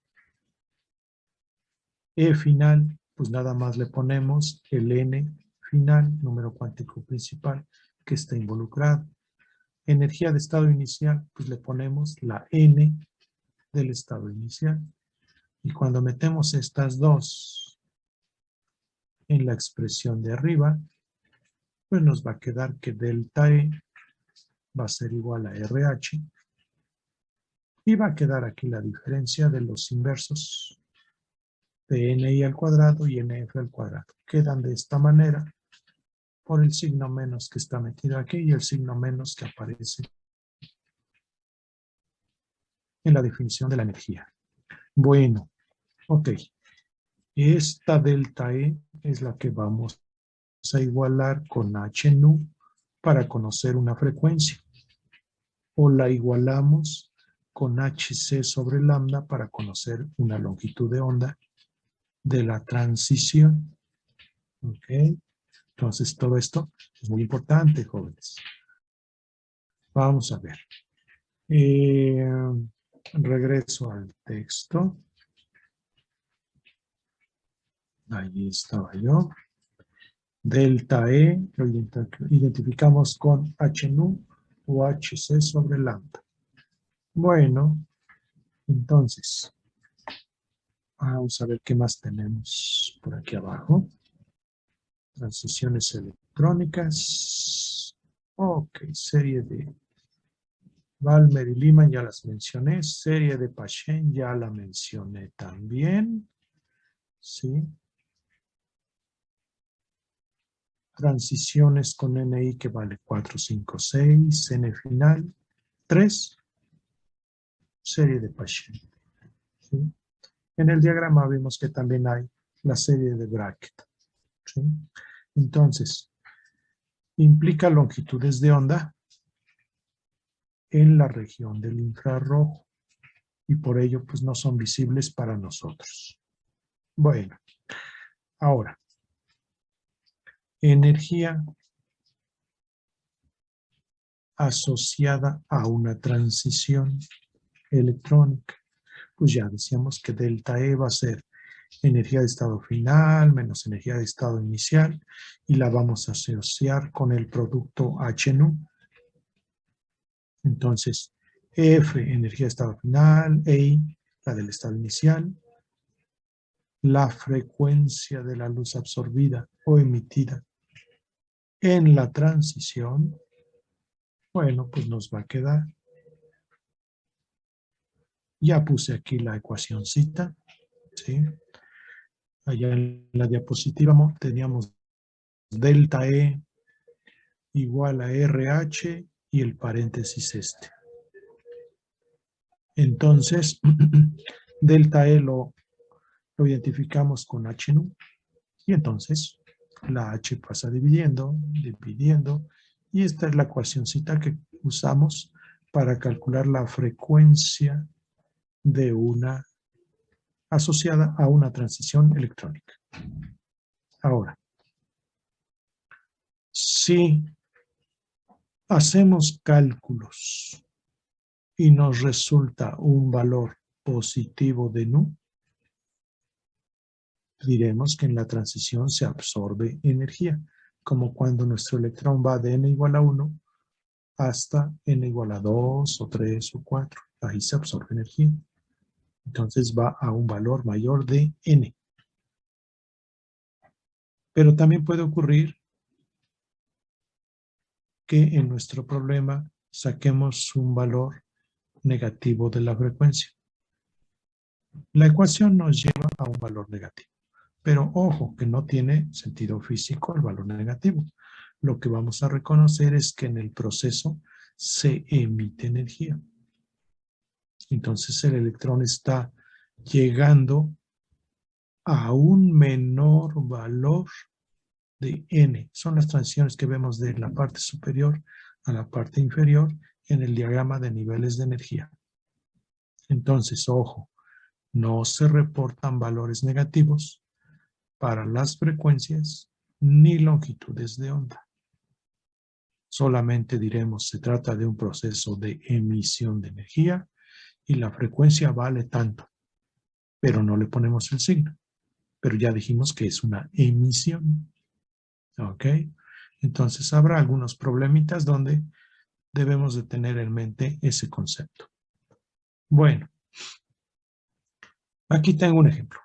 E final, pues nada más le ponemos el n final, número cuántico principal, que está involucrado. Energía de estado inicial, pues le ponemos la n del estado inicial. Y cuando metemos estas dos en la expresión de arriba, pues nos va a quedar que delta E va a ser igual a RH. Y va a quedar aquí la diferencia de los inversos de NI al cuadrado y NF al cuadrado. Quedan de esta manera por el signo menos que está metido aquí y el signo menos que aparece en la definición de la energía. Bueno, ok. Esta delta E es la que vamos a igualar con H nu para conocer una frecuencia. O la igualamos con HC sobre lambda para conocer una longitud de onda de la transición. ¿Ok? Entonces, todo esto es muy importante, jóvenes. Vamos a ver. Regreso al texto. Ahí estaba yo. Delta E lo identificamos con H nu o HC sobre lambda. Bueno, entonces, vamos a ver qué más tenemos por aquí abajo. Transiciones electrónicas. Ok, serie de Balmer y Lyman ya las mencioné. Serie de Paschen ya la mencioné también. ¿Sí? Transiciones con NI que vale 4, 5, 6. N final 3. Serie de Paschen. ¿Sí? En el diagrama vimos que también hay la serie de Brackett. ¿Sí? Entonces, implica longitudes de onda en la región del infrarrojo y por ello pues no son visibles para nosotros. Bueno, ahora, energía asociada a una transición electrónica. Pues ya decíamos que delta E va a ser energía de estado final menos energía de estado inicial y la vamos a asociar con el producto H nu. Entonces, F, energía de estado final, EI, la del estado inicial, la frecuencia de la luz absorbida o emitida en la transición, bueno, pues nos va a quedar. Ya puse aquí la ecuacióncita, ¿sí? Allá en la diapositiva teníamos delta E igual a RH y el paréntesis este. Entonces, delta E lo identificamos con H nu y entonces la H pasa dividiendo, y esta es la ecuacióncita que usamos para calcular la frecuencia de una asociada a una transición electrónica. Ahora, si hacemos cálculos y nos resulta un valor positivo de nu, diremos que en la transición se absorbe energía, como cuando nuestro electrón va de n igual a 1 hasta n igual a 2 o 3 o 4. Ahí se absorbe energía. Entonces va a un valor mayor de n. Pero también puede ocurrir que en nuestro problema saquemos un valor negativo de la frecuencia. La ecuación nos lleva a un valor negativo. Pero ojo, que no tiene sentido físico el valor negativo. Lo que vamos a reconocer es que en el proceso se emite energía. Entonces el electrón está llegando a un menor valor de n. Son las transiciones que vemos de la parte superior a la parte inferior en el diagrama de niveles de energía. Entonces, ojo, no se reportan valores negativos para las frecuencias ni longitudes de onda. Solamente diremos se trata de un proceso de emisión de energía y la frecuencia vale tanto, pero no le ponemos el signo. Pero ya dijimos que es una emisión. ¿Ok? Entonces habrá algunos problemitas donde debemos de tener en mente ese concepto. Bueno, aquí tengo un ejemplo.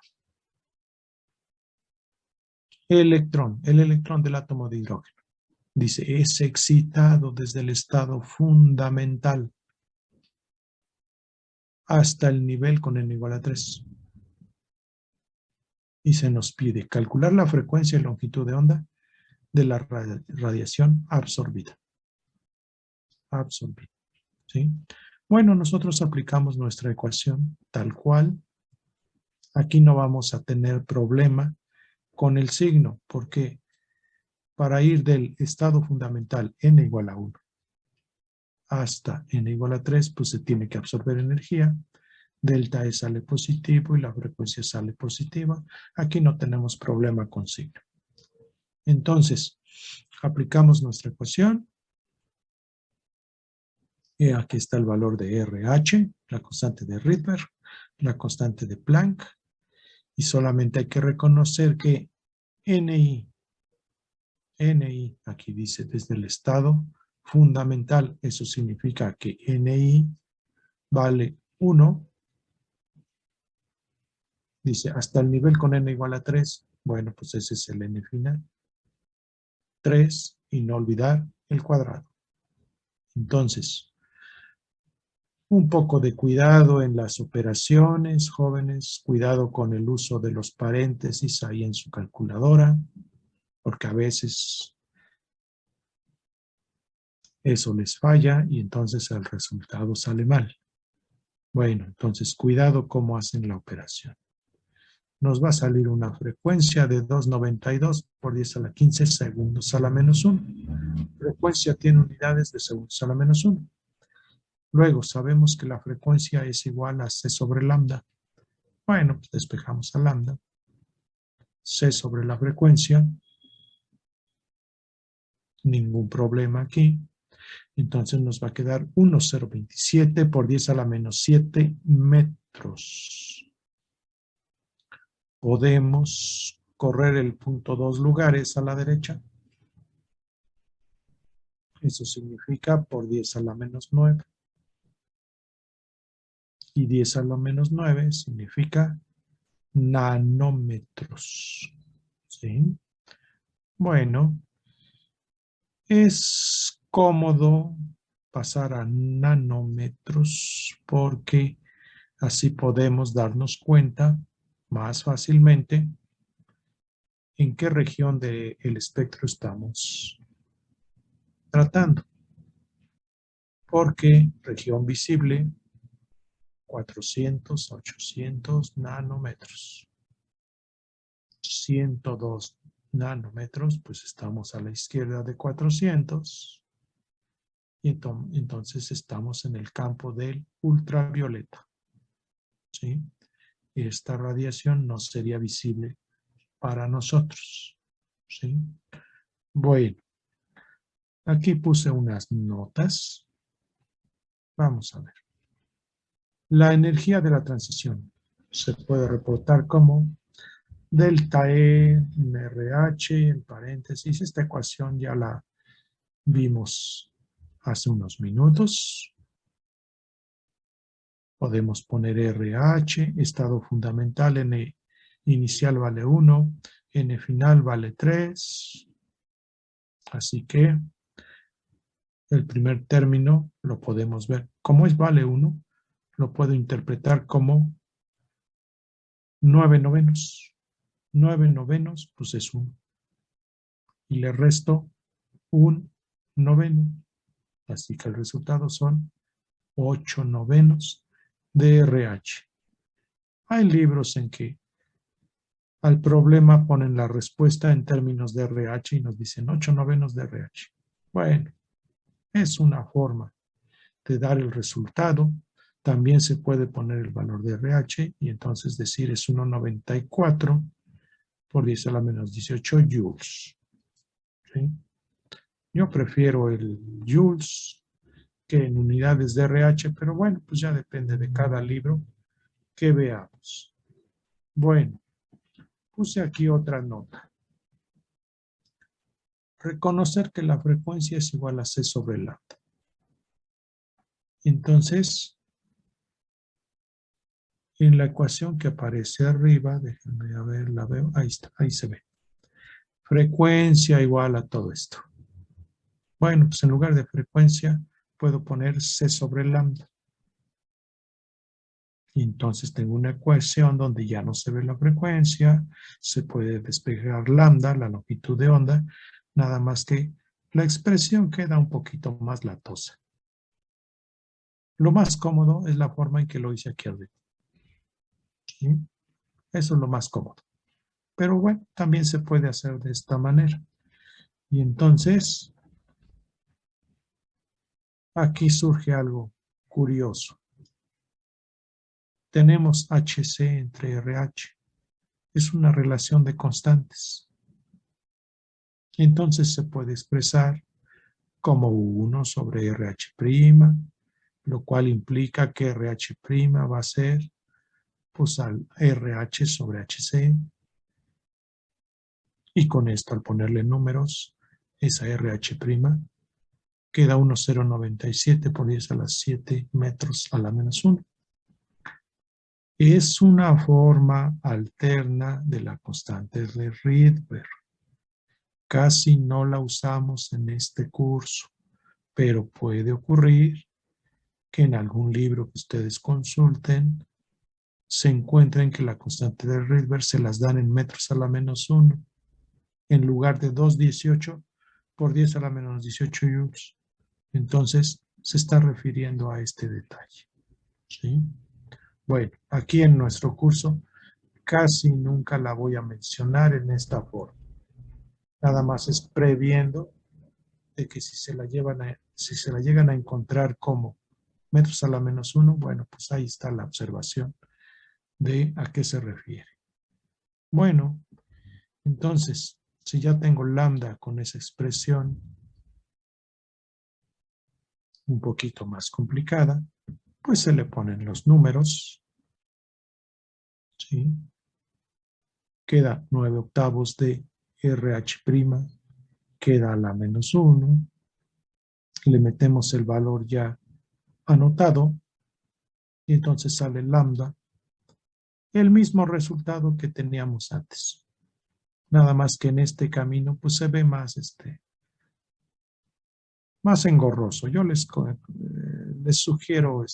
El electrón del átomo de hidrógeno. Dice, es excitado desde el estado fundamental hasta el nivel con n igual a 3. Y se nos pide calcular la frecuencia y longitud de onda de la radiación absorbida. ¿Sí? Bueno, nosotros aplicamos nuestra ecuación tal cual. Aquí no vamos a tener problema con el signo, porque para ir del estado fundamental n igual a 1 hasta n igual a 3, pues se tiene que absorber energía. Delta E sale positivo y la frecuencia sale positiva. Aquí no tenemos problema con signo. Entonces, aplicamos nuestra ecuación. Y aquí está el valor de RH, la constante de Rydberg, la constante de Planck. Y solamente hay que reconocer que NI, aquí dice desde el estado fundamental, eso significa que NI vale 1. Dice hasta el nivel con n igual a 3. Bueno, pues ese es el n final. 3 y no olvidar el cuadrado. Entonces, un poco de cuidado en las operaciones, jóvenes. Cuidado con el uso de los paréntesis ahí en su calculadora, porque a veces eso les falla y entonces el resultado sale mal. Bueno, entonces cuidado cómo hacen la operación. Nos va a salir una frecuencia de 292 por 10 a la 15 segundos a la menos 1. Frecuencia tiene unidades de segundos a la menos 1. Luego sabemos que la frecuencia es igual a C sobre lambda. Bueno, pues despejamos a lambda. C sobre la frecuencia. Ningún problema aquí. Entonces nos va a quedar 1027 por 10 a la menos 7 metros. Podemos correr el punto 2 lugares a la derecha. Eso significa por 10 a la menos 9. Y 10 a la menos 9 significa nanómetros. ¿Sí? Bueno, es cómodo pasar a nanómetros porque así podemos darnos cuenta más fácilmente en qué región del espectro estamos tratando. Porque región visible, 400, 800 nanómetros. 102 nanómetros, pues estamos a la izquierda de 400. Y entonces estamos en el campo del ultravioleta. ¿Sí? Y esta radiación no sería visible para nosotros. ¿Sí? Bueno, aquí puse unas notas. Vamos a ver. La energía de la transición se puede reportar como delta E, RH, en paréntesis. Esta ecuación ya la vimos hace unos minutos. Podemos poner RH, estado fundamental, N inicial vale 1, N final vale 3. Así que el primer término lo podemos ver. Como es vale 1, lo puedo interpretar como 9 novenos. 9 novenos, pues es 1. Y le resto un noveno. Así que el resultado son 8 novenos de RH. Hay libros en que al problema ponen la respuesta en términos de RH y nos dicen 8 novenos de RH. Bueno, es una forma de dar el resultado. También se puede poner el valor de RH y entonces decir es 1,94 por 10 a la menos 18 joules. ¿Sí? Yo prefiero el joules que en unidades de RH, pero bueno, pues ya depende de cada libro que veamos. Bueno, puse aquí otra nota. Reconocer que la frecuencia es igual a C sobre lambda. Entonces, en la ecuación que aparece arriba, déjenme a ver, la veo, ahí está, ahí se ve. Frecuencia igual a todo esto. Bueno, pues en lugar de frecuencia, puedo poner C sobre lambda. Y entonces tengo una ecuación donde ya no se ve la frecuencia, se puede despejar lambda, la longitud de onda, nada más que la expresión queda un poquito más latosa. Lo más cómodo es la forma en que lo hice aquí arriba. ¿Sí? Eso es lo más cómodo. Pero bueno, también se puede hacer de esta manera. Y entonces, aquí surge algo curioso. Tenemos HC entre RH. Es una relación de constantes. Entonces se puede expresar como 1 sobre RH', lo cual implica que RH' va a ser pues al RH sobre HC. Y con esto, al ponerle números, esa RH' queda 1,097 por 10 a la 7 metros a la menos 1. Es una forma alterna de la constante de Rydberg. Casi no la usamos en este curso, pero puede ocurrir que en algún libro que ustedes consulten se encuentren que la constante de Rydberg se las dan en metros a la menos 1, en lugar de 2,18 por 10 a la menos 18 joules. Entonces, se está refiriendo a este detalle. ¿Sí? Bueno, aquí en nuestro curso casi nunca la voy a mencionar en esta forma. Nada más es previendo de que si se la llegan a encontrar como metros a la menos 1, bueno, pues ahí está la observación de a qué se refiere. Bueno, entonces, si ya tengo lambda con esa expresión un poquito más complicada, pues se le ponen los números, ¿sí? Queda 9 octavos de RH', queda a la menos 1, le metemos el valor ya anotado, y entonces sale lambda, el mismo resultado que teníamos antes. Nada más que en este camino, pues se ve más, más engorroso. Yo les sugiero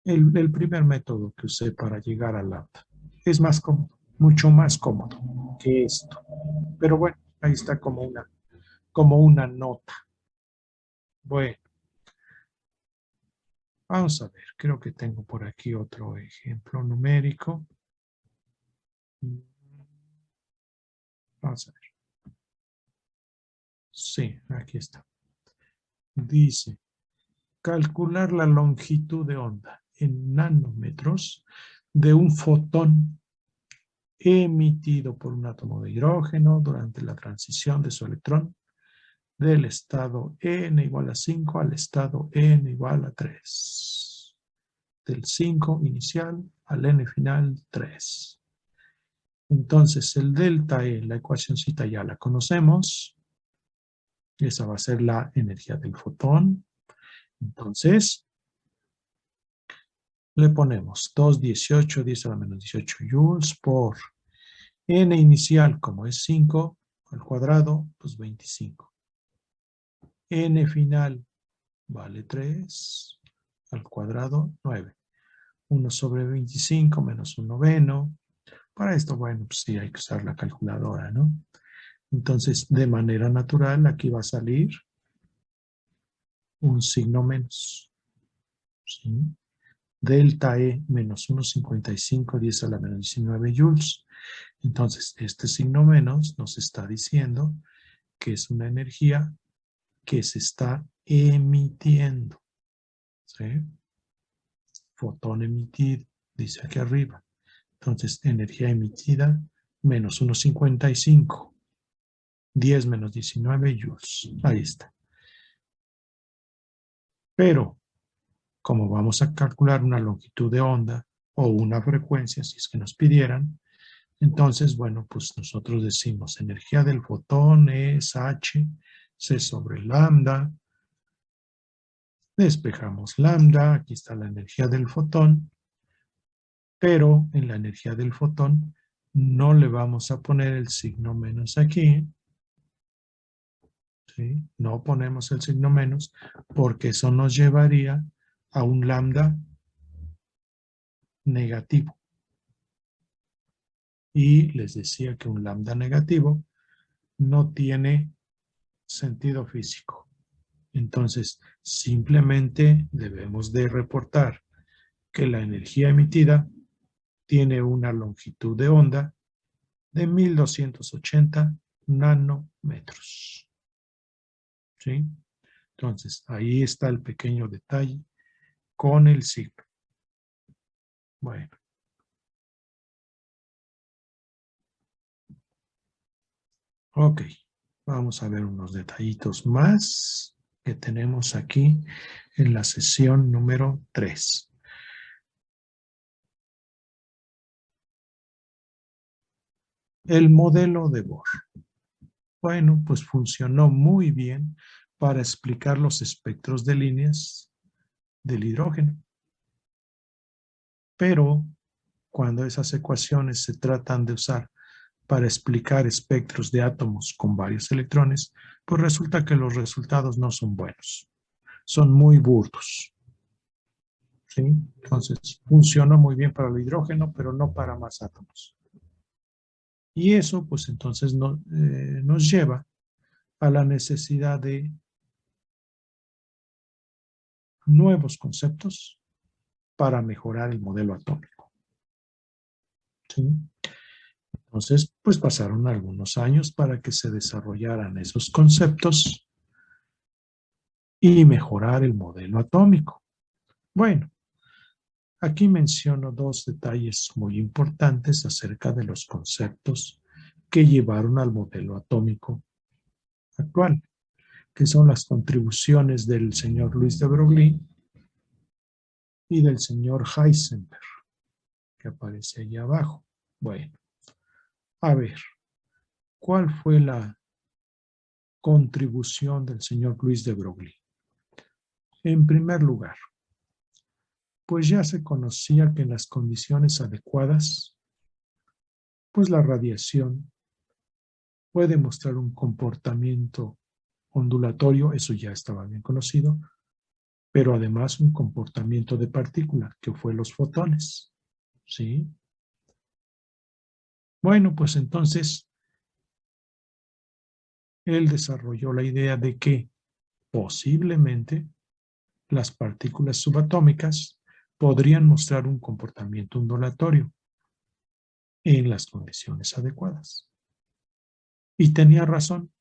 el primer método que usé para llegar al lambda. Es más cómodo, mucho más cómodo que esto. Pero bueno, ahí está como una nota. Bueno, vamos a ver, creo que tengo por aquí otro ejemplo numérico. Vamos a ver. Sí, aquí está. Dice, calcular la longitud de onda en nanómetros de un fotón emitido por un átomo de hidrógeno durante la transición de su electrón del estado n igual a 5 al estado n igual a 3. Del 5 inicial al n final 3. Entonces el delta E, la ecuacióncita ya la conocemos. Esa va a ser la energía del fotón. Entonces, Le ponemos 218, 10 a la menos 18 joules por n inicial, como es 5 al cuadrado, pues 25. N final vale 3 al cuadrado, 9. 1 sobre 25 menos 1 noveno. Para esto, bueno, pues sí hay que usar la calculadora, ¿no? Entonces, de manera natural, aquí va a salir un signo menos. ¿Sí? Delta E menos 1,55, 10 a la menos 19 joules. Entonces, este signo menos nos está diciendo que es una energía que se está emitiendo. ¿Sí? Fotón emitido, dice aquí arriba. Entonces, energía emitida menos 1,55. 10 menos 19 joules. Ahí está. Pero, como vamos a calcular una longitud de onda o una frecuencia, si es que nos pidieran, entonces, bueno, pues nosotros decimos energía del fotón es H, C sobre lambda. Despejamos lambda, aquí está la energía del fotón, pero en la energía del fotón no le vamos a poner el signo menos aquí. ¿Sí? No ponemos el signo menos porque eso nos llevaría a un lambda negativo. Y les decía que un lambda negativo no tiene sentido físico. Entonces, simplemente debemos de reportar que la energía emitida tiene una longitud de onda de 1280 nanómetros. ¿Sí? Entonces, ahí está el pequeño detalle con el signo. Bueno. Ok, vamos a ver unos detallitos más que tenemos aquí en la sesión número 3. El modelo de Bohr. Bueno, pues funcionó muy bien para explicar los espectros de líneas del hidrógeno. Pero cuando esas ecuaciones se tratan de usar para explicar espectros de átomos con varios electrones, pues resulta que los resultados no son buenos. Son muy burdos. ¿Sí? Entonces, funcionó muy bien para el hidrógeno, pero no para más átomos. Y eso, pues entonces nos lleva a la necesidad de nuevos conceptos para mejorar el modelo atómico. ¿Sí? Entonces, pues pasaron algunos años para que se desarrollaran esos conceptos y mejorar el modelo atómico. Bueno, aquí menciono dos detalles muy importantes acerca de los conceptos que llevaron al modelo atómico actual, que son las contribuciones del señor Luis de Broglie y del señor Heisenberg, que aparece allá abajo. Bueno, a ver, ¿cuál fue la contribución del señor Luis de Broglie? En primer lugar, pues ya se conocía que en las condiciones adecuadas, pues la radiación puede mostrar un comportamiento ondulatorio, eso ya estaba bien conocido, pero además un comportamiento de partícula, que fue los fotones. ¿Sí? Bueno, pues entonces él desarrolló la idea de que posiblemente las partículas subatómicas podrían mostrar un comportamiento ondulatorio en las condiciones adecuadas. Y tenía razón.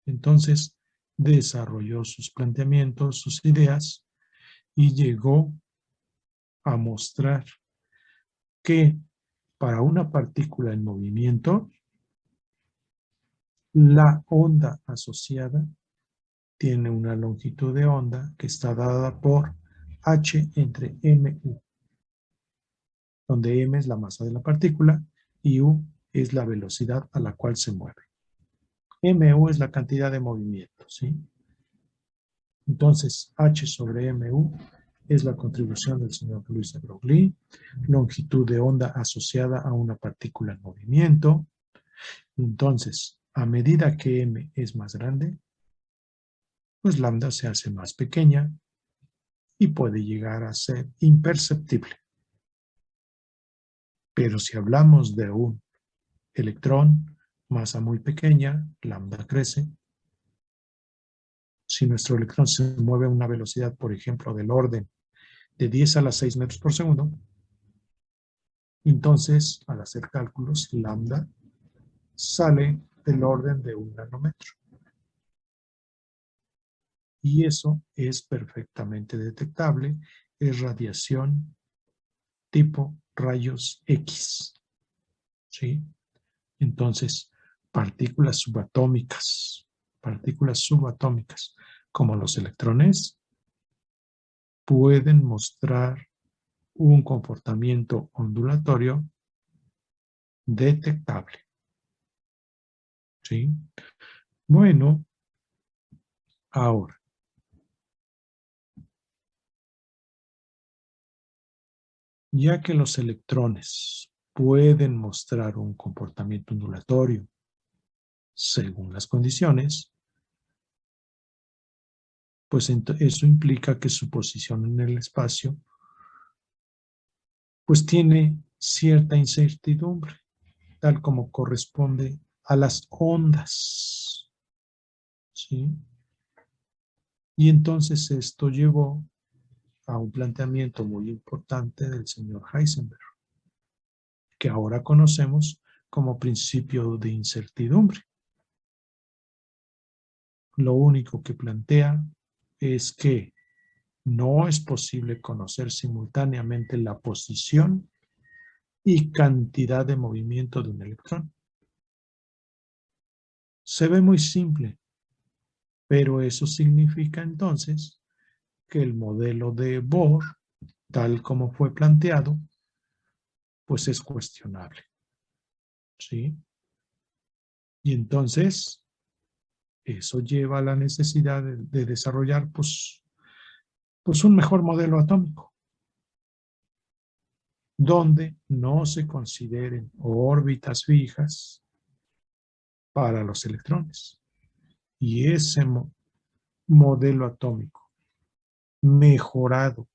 Entonces desarrolló sus planteamientos, sus ideas, y llegó a mostrar que para una partícula en movimiento, la onda asociada tiene una longitud de onda que está dada por h entre mu, donde m es la masa de la partícula y u es la velocidad a la cual se mueve. mu es la cantidad de movimiento, ¿sí? Entonces, h sobre mu es la contribución del señor Luis de Broglie, longitud de onda asociada a una partícula en movimiento. Entonces, a medida que m es más grande, pues lambda se hace más pequeña y puede llegar a ser imperceptible. Pero si hablamos de un electrón, masa muy pequeña, lambda crece. Si nuestro electrón se mueve a una velocidad, por ejemplo, del orden de 10 a la 6 metros por segundo, entonces, al hacer cálculos, lambda sale del orden de 1 nanómetro. Y eso es perfectamente detectable, es radiación tipo rayos X, ¿sí? Entonces, partículas subatómicas, como los electrones, pueden mostrar un comportamiento ondulatorio detectable, ¿sí? Bueno, ahora, ya que los electrones pueden mostrar un comportamiento ondulatorio según las condiciones, pues eso implica que su posición en el espacio pues tiene cierta incertidumbre, tal como corresponde a las ondas, ¿sí? Y entonces esto llevó a un planteamiento muy importante del señor Heisenberg, que ahora conocemos como principio de incertidumbre. Lo único que plantea es que no es posible conocer simultáneamente la posición y cantidad de movimiento de un electrón. Se ve muy simple, pero eso significa entonces que el modelo de Bohr, tal como fue planteado, pues es cuestionable, ¿sí? Y entonces eso lleva a la necesidad de desarrollar pues un mejor modelo atómico, donde no se consideren órbitas fijas para los electrones. Y ese modelo atómico mejorado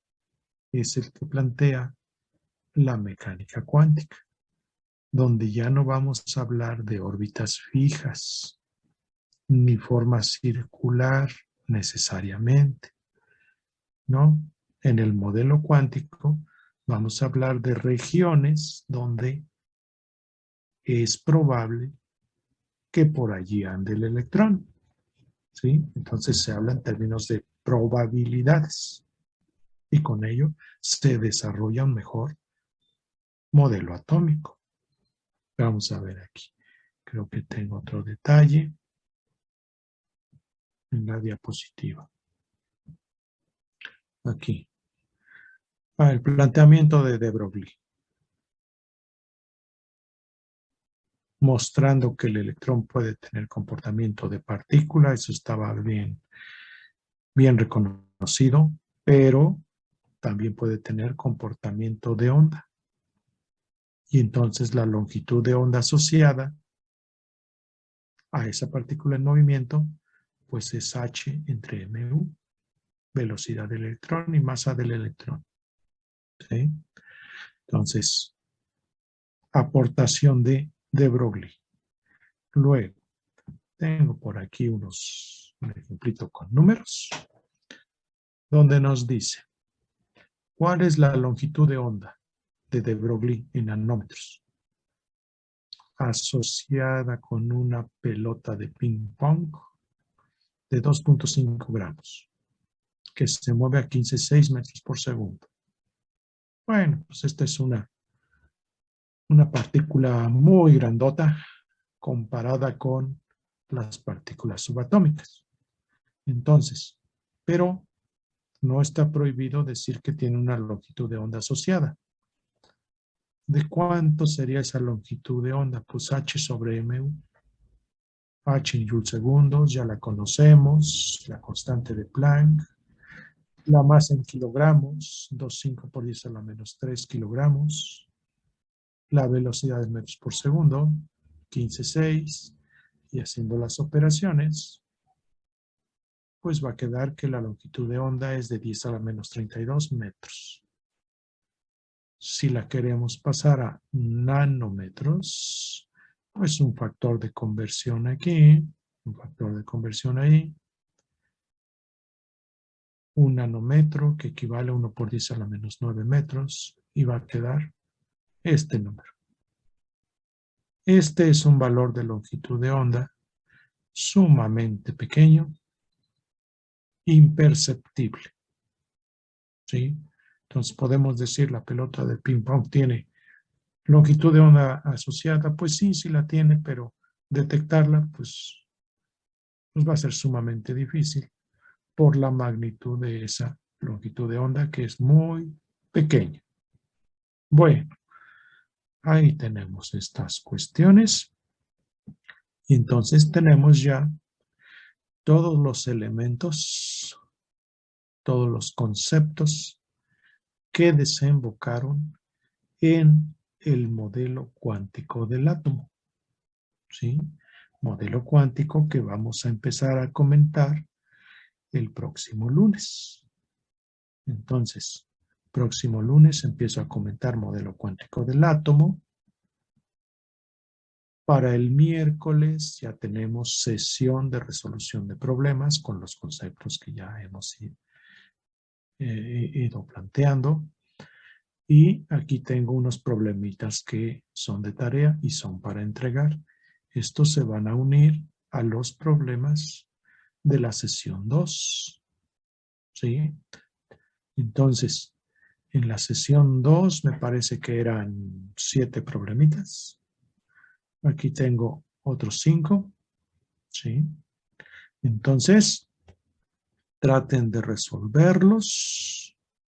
es el que plantea la mecánica cuántica, donde ya no vamos a hablar de órbitas fijas, ni forma circular necesariamente, ¿no? En el modelo cuántico vamos a hablar de regiones donde es probable que por allí ande el electrón, ¿sí? Entonces se habla en términos de probabilidades y con ello se desarrolla un mejor modelo atómico. Vamos a ver aquí. Creo que tengo otro detalle en la diapositiva. Aquí. El planteamiento de Broglie, mostrando que el electrón puede tener comportamiento de partícula, eso estaba bien reconocido, pero también puede tener comportamiento de onda. Y entonces la longitud de onda asociada a esa partícula en movimiento, pues es h entre mu, velocidad del electrón y masa del electrón, ¿sí? Entonces, aportación de Broglie. Luego, tengo por aquí un ejemplito con números, donde nos dice, ¿cuál es la longitud de onda de Broglie en nanómetros? Asociada con una pelota de ping pong de 2.5 gramos, que se mueve a 15,6 metros por segundo. Bueno, pues esta es una partícula muy grandota comparada con las partículas subatómicas. Entonces, pero no está prohibido decir que tiene una longitud de onda asociada. ¿De cuánto sería esa longitud de onda? Pues h sobre mu. H en joules segundos, ya la conocemos, la constante de Planck. La masa en kilogramos, 2,5 por 10 a la menos 3 kilogramos. La velocidad en metros por segundo, 15,6. Y haciendo las operaciones, pues va a quedar que la longitud de onda es de 10 a la menos 32 metros. Si la queremos pasar a nanómetros, pues un factor de conversión aquí, un factor de conversión ahí. Un nanómetro que equivale a 1 por 10 a la menos 9 metros y va a quedar este número. Este es un valor de longitud de onda sumamente pequeño, imperceptible. ¿Sí? Entonces podemos decir la pelota de ping pong tiene longitud de onda asociada. Pues sí, sí la tiene, pero detectarla pues va a ser sumamente difícil por la magnitud de esa longitud de onda que es muy pequeña. Bueno, ahí tenemos estas cuestiones. Y entonces tenemos ya todos los elementos, todos los conceptos que desembocaron en el modelo cuántico del átomo. ¿Sí? Modelo cuántico que vamos a empezar a comentar el próximo lunes. Entonces, próximo lunes empiezo a comentar modelo cuántico del átomo. Para el miércoles ya tenemos sesión de resolución de problemas con los conceptos que ya hemos ido planteando. Y aquí tengo unos problemitas que son de tarea y son para entregar. Estos se van a unir a los problemas de la sesión 2. ¿Sí? Entonces, en la sesión 2 me parece que eran 7 problemitas. Aquí tengo otros 5. ¿Sí? Entonces, traten de resolverlos.